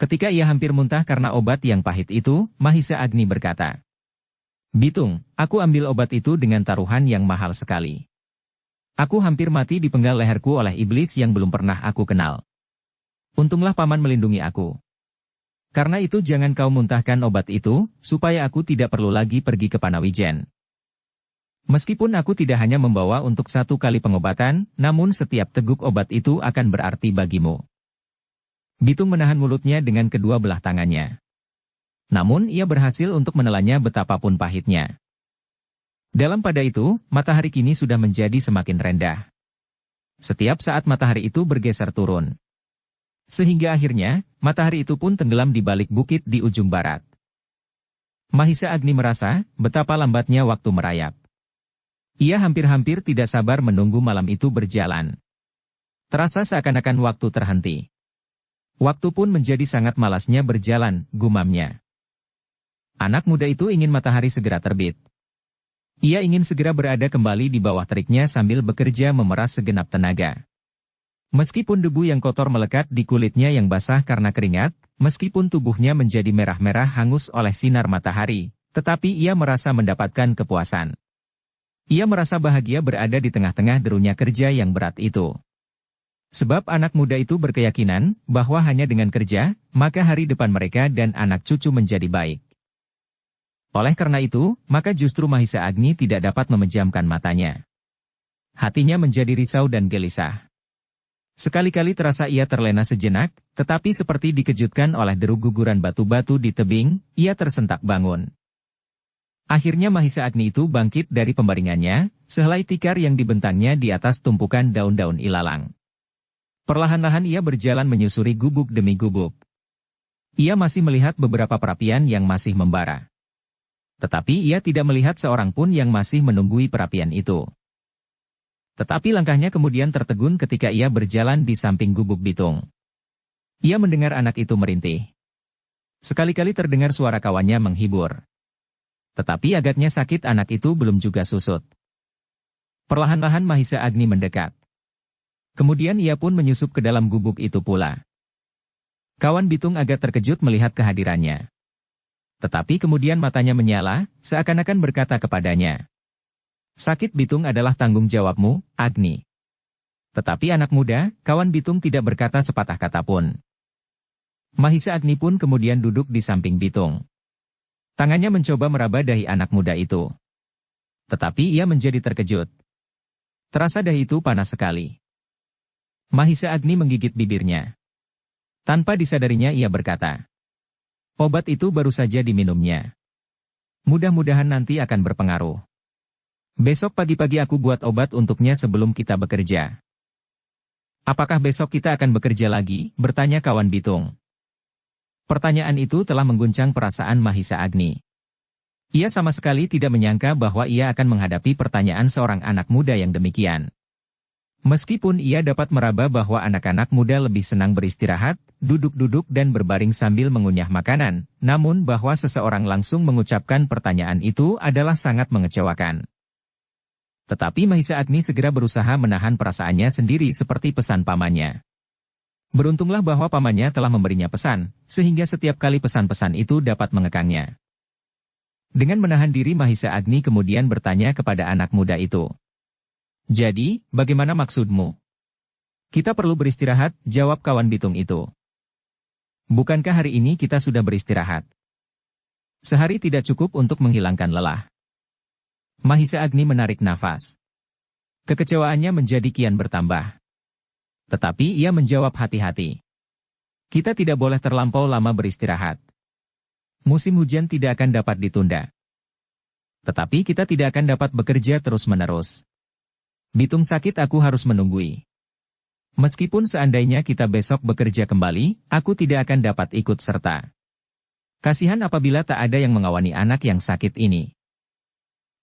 Ketika ia hampir muntah karena obat yang pahit itu, Mahisa Agni berkata, "Bitung, aku ambil obat itu dengan taruhan yang mahal sekali. Aku hampir mati dipenggal leherku oleh iblis yang belum pernah aku kenal. Untunglah paman melindungi aku. Karena itu jangan kau muntahkan obat itu, supaya aku tidak perlu lagi pergi ke Panawijen. Meskipun aku tidak hanya membawa untuk satu kali pengobatan, namun setiap teguk obat itu akan berarti bagimu." Bitung menahan mulutnya dengan kedua belah tangannya. Namun ia berhasil untuk menelannya betapapun pahitnya. Dalam pada itu, matahari kini sudah menjadi semakin rendah. Setiap saat matahari itu bergeser turun. Sehingga akhirnya, matahari itu pun tenggelam di balik bukit di ujung barat. Mahisa Agni merasa betapa lambatnya waktu merayap. Ia hampir-hampir tidak sabar menunggu malam itu berjalan. Terasa seakan-akan waktu terhenti. Waktu pun menjadi sangat malasnya berjalan, gumamnya. Anak muda itu ingin matahari segera terbit. Ia ingin segera berada kembali di bawah teriknya sambil bekerja memeras segenap tenaga. Meskipun debu yang kotor melekat di kulitnya yang basah karena keringat, meskipun tubuhnya menjadi merah-merah hangus oleh sinar matahari, tetapi ia merasa mendapatkan kepuasan. Ia merasa bahagia berada di tengah-tengah derunya kerja yang berat itu. Sebab anak muda itu berkeyakinan bahwa hanya dengan kerja, maka hari depan mereka dan anak cucu menjadi baik. Oleh karena itu, maka justru Mahisa Agni tidak dapat memejamkan matanya. Hatinya menjadi risau dan gelisah. Sekali-kali terasa ia terlena sejenak, tetapi seperti dikejutkan oleh deru guguran batu-batu di tebing, ia tersentak bangun. Akhirnya Mahisa Agni itu bangkit dari pembaringannya, sehelai tikar yang dibentangnya di atas tumpukan daun-daun ilalang. Perlahan-lahan ia berjalan menyusuri gubuk demi gubuk. Ia masih melihat beberapa perapian yang masih membara. Tetapi ia tidak melihat seorang pun yang masih menunggui perapian itu. Tetapi langkahnya kemudian tertegun ketika ia berjalan di samping gubuk bitung. Ia mendengar anak itu merintih. Sekali-kali terdengar suara kawannya menghibur. Tetapi agaknya sakit anak itu belum juga susut. Perlahan-lahan Mahisa Agni mendekat. Kemudian ia pun menyusup ke dalam gubuk itu pula. Kawan bitung agak terkejut melihat kehadirannya. Tetapi kemudian matanya menyala, seakan-akan berkata kepadanya. Sakit bitung adalah tanggung jawabmu, Agni. Tetapi anak muda, kawan bitung tidak berkata sepatah kata pun. Mahisa Agni pun kemudian duduk di samping bitung. Tangannya mencoba meraba dahi anak muda itu. Tetapi ia menjadi terkejut. Terasa dahi itu panas sekali. Mahisa Agni menggigit bibirnya. Tanpa disadarinya ia berkata. Obat itu baru saja diminumnya. Mudah-mudahan nanti akan berpengaruh. Besok pagi-pagi aku buat obat untuknya sebelum kita bekerja. Apakah besok kita akan bekerja lagi? Bertanya kawan bitung. Pertanyaan itu telah mengguncang perasaan Mahisa Agni. Ia sama sekali tidak menyangka bahwa ia akan menghadapi pertanyaan seorang anak muda yang demikian. Meskipun ia dapat meraba bahwa anak-anak muda lebih senang beristirahat, duduk-duduk dan berbaring sambil mengunyah makanan, namun bahwa seseorang langsung mengucapkan pertanyaan itu adalah sangat mengecewakan. Tetapi Mahisa Agni segera berusaha menahan perasaannya sendiri seperti pesan pamannya. Beruntunglah bahwa pamannya telah memberinya pesan, sehingga setiap kali pesan-pesan itu dapat mengekangnya. Dengan menahan diri Mahisa Agni kemudian bertanya kepada anak muda itu. Jadi, bagaimana maksudmu? Kita perlu beristirahat, jawab kawan bitung itu. Bukankah hari ini kita sudah beristirahat? Sehari tidak cukup untuk menghilangkan lelah. Mahisa Agni menarik nafas. Kekecewaannya menjadi kian bertambah. Tetapi ia menjawab hati-hati. Kita tidak boleh terlampau lama beristirahat. Musim hujan tidak akan dapat ditunda. Tetapi kita tidak akan dapat bekerja terus-menerus. Bitung sakit aku harus menunggui. Meskipun seandainya kita besok bekerja kembali, aku tidak akan dapat ikut serta. Kasihan apabila tak ada yang mengawani anak yang sakit ini.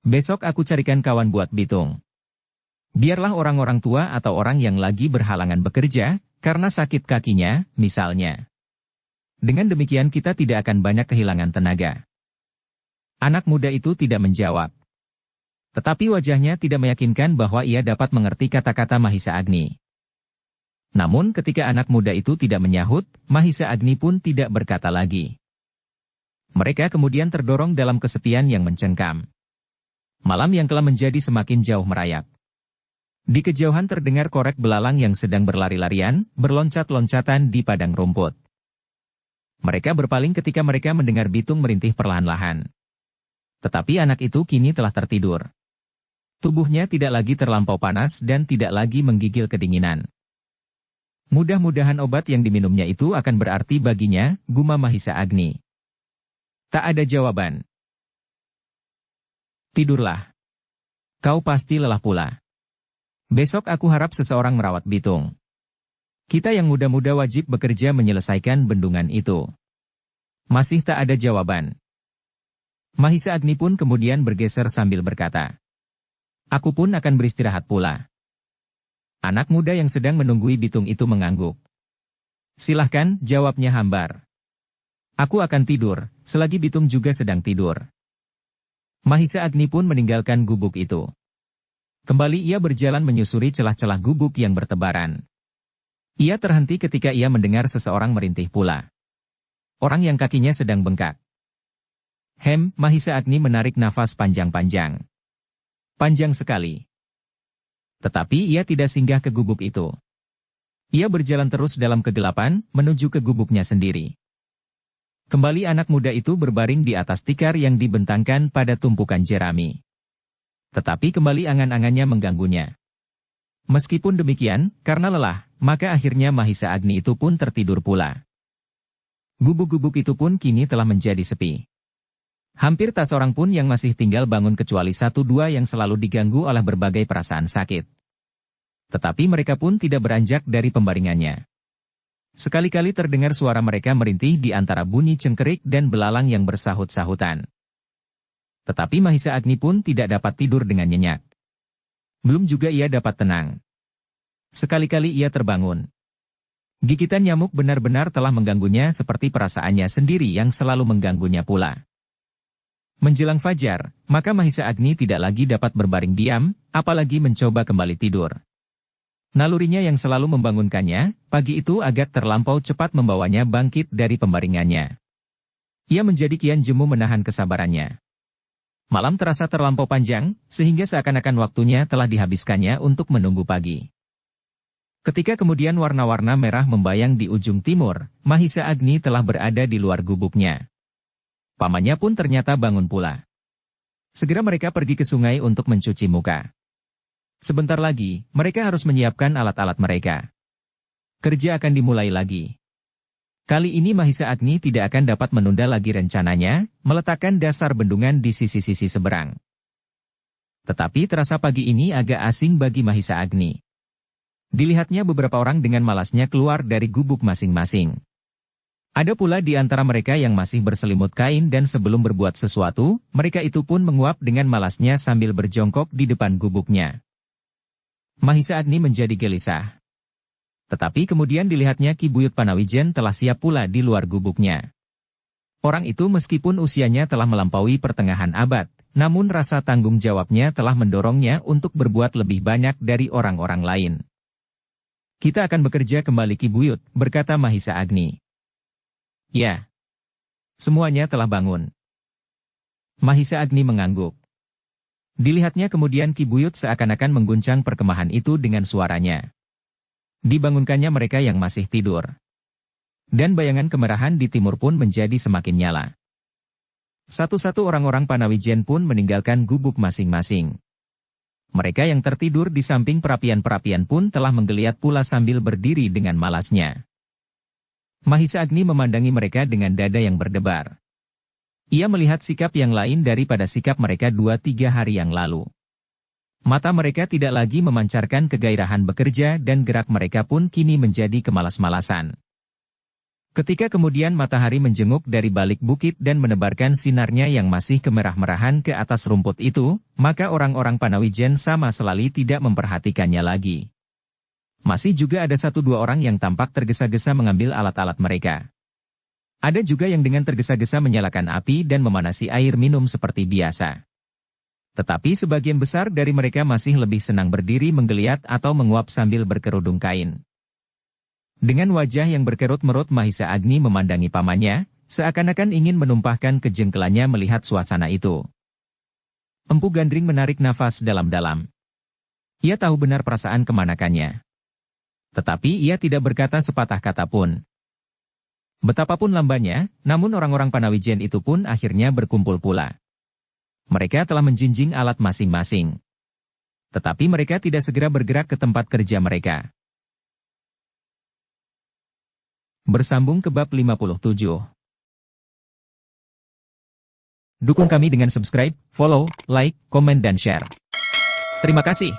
Besok aku carikan kawan buat bitung. Biarlah orang-orang tua atau orang yang lagi berhalangan bekerja, karena sakit kakinya, misalnya. Dengan demikian kita tidak akan banyak kehilangan tenaga. Anak muda itu tidak menjawab. Tetapi wajahnya tidak meyakinkan bahwa ia dapat mengerti kata-kata Mahisa Agni. Namun ketika anak muda itu tidak menyahut, Mahisa Agni pun tidak berkata lagi. Mereka kemudian terdorong dalam kesepian yang mencengkam. Malam yang telah menjadi semakin jauh merayap. Di kejauhan terdengar korek belalang yang sedang berlari-larian, berloncat-loncatan di padang rumput. Mereka berpaling ketika mereka mendengar bitung merintih perlahan-lahan. Tetapi anak itu kini telah tertidur. Tubuhnya tidak lagi terlampau panas dan tidak lagi menggigil kedinginan. Mudah-mudahan obat yang diminumnya itu akan berarti baginya, gumam Mahisa Agni. Tak ada jawaban. Tidurlah. Kau pasti lelah pula. Besok aku harap seseorang merawat bitung. Kita yang muda-muda wajib bekerja menyelesaikan bendungan itu. Masih tak ada jawaban. Mahisa Agni pun kemudian bergeser sambil berkata. Aku pun akan beristirahat pula. Anak muda yang sedang menunggui bitung itu mengangguk. Silahkan, jawabnya hambar. Aku akan tidur, selagi bitung juga sedang tidur. Mahisa Agni pun meninggalkan gubuk itu. Kembali ia berjalan menyusuri celah-celah gubuk yang bertebaran. Ia terhenti ketika ia mendengar seseorang merintih pula. Orang yang kakinya sedang bengkak. Mahisa Agni menarik nafas panjang-panjang. Panjang sekali. Tetapi ia tidak singgah ke gubuk itu. Ia berjalan terus dalam kegelapan, menuju ke gubuknya sendiri. Kembali anak muda itu berbaring di atas tikar yang dibentangkan pada tumpukan jerami. Tetapi kembali angan-angannya mengganggunya. Meskipun demikian, karena lelah, maka akhirnya Mahisa Agni itu pun tertidur pula. Gubuk-gubuk itu pun kini telah menjadi sepi. Hampir tak seorang pun yang masih tinggal bangun kecuali satu dua yang selalu diganggu oleh berbagai perasaan sakit. Tetapi mereka pun tidak beranjak dari pembaringannya. Sekali-kali terdengar suara mereka merintih di antara bunyi cengkerik dan belalang yang bersahut-sahutan. Tetapi Mahisa Agni pun tidak dapat tidur dengan nyenyak. Belum juga ia dapat tenang. Sekali-kali ia terbangun. Gigitan nyamuk benar-benar telah mengganggunya seperti perasaannya sendiri yang selalu mengganggunya pula. Menjelang fajar, maka Mahisa Agni tidak lagi dapat berbaring diam, apalagi mencoba kembali tidur. Nalurinya yang selalu membangunkannya, pagi itu agak terlampau cepat membawanya bangkit dari pembaringannya. Ia menjadi kian jemu menahan kesabarannya. Malam terasa terlampau panjang, sehingga seakan-akan waktunya telah dihabiskannya untuk menunggu pagi. Ketika kemudian warna-warna merah membayang di ujung timur, Mahisa Agni telah berada di luar gubuknya. Pamannya pun ternyata bangun pula. Segera mereka pergi ke sungai untuk mencuci muka. Sebentar lagi, mereka harus menyiapkan alat-alat mereka. Kerja akan dimulai lagi. Kali ini Mahisa Agni tidak akan dapat menunda lagi rencananya, meletakkan dasar bendungan di sisi-sisi seberang. Tetapi terasa pagi ini agak asing bagi Mahisa Agni. Dilihatnya beberapa orang dengan malasnya keluar dari gubuk masing-masing. Ada pula di antara mereka yang masih berselimut kain dan sebelum berbuat sesuatu, mereka itu pun menguap dengan malasnya sambil berjongkok di depan gubuknya. Mahisa Agni menjadi gelisah. Tetapi kemudian dilihatnya Ki Buyut Panawijen telah siap pula di luar gubuknya. Orang itu meskipun usianya telah melampaui pertengahan abad, namun rasa tanggung jawabnya telah mendorongnya untuk berbuat lebih banyak dari orang-orang lain. Kita akan bekerja kembali Ki Buyut, berkata Mahisa Agni. Ya. Semuanya telah bangun. Mahisa Agni mengangguk. Dilihatnya kemudian Ki Buyut seakan-akan mengguncang perkemahan itu dengan suaranya. Dibangunkannya mereka yang masih tidur. Dan bayangan kemerahan di timur pun menjadi semakin nyala. Satu-satu orang-orang Panawijen pun meninggalkan gubuk masing-masing. Mereka yang tertidur di samping perapian-perapian pun telah menggeliat pula sambil berdiri dengan malasnya. Mahisa Agni memandangi mereka dengan dada yang berdebar. Ia melihat sikap yang lain daripada sikap mereka 2-3 hari yang lalu. Mata mereka tidak lagi memancarkan kegairahan bekerja dan gerak mereka pun kini menjadi kemalas-malasan. Ketika kemudian matahari menjenguk dari balik bukit dan menebarkan sinarnya yang masih kemerah-merahan ke atas rumput itu, maka orang-orang Panawijen sama sekali tidak memperhatikannya lagi. Masih juga ada 1-2 orang yang tampak tergesa-gesa mengambil alat-alat mereka. Ada juga yang dengan tergesa-gesa menyalakan api dan memanasi air minum seperti biasa. Tetapi sebagian besar dari mereka masih lebih senang berdiri menggeliat atau menguap sambil berkerudung kain. Dengan wajah yang berkerut-merut Mahisa Agni memandangi pamannya, seakan-akan ingin menumpahkan kejengkelannya melihat suasana itu. Empu Gandring menarik nafas dalam-dalam. Ia tahu benar perasaan kemanakannya. Tetapi ia tidak berkata sepatah kata pun. Betapapun lambannya, namun orang-orang Panawijen itu pun akhirnya berkumpul pula. Mereka telah menjinjing alat masing-masing. Tetapi mereka tidak segera bergerak ke tempat kerja mereka. Bersambung ke bab 57. Dukung kami dengan subscribe, follow, like, komen dan share. Terima kasih.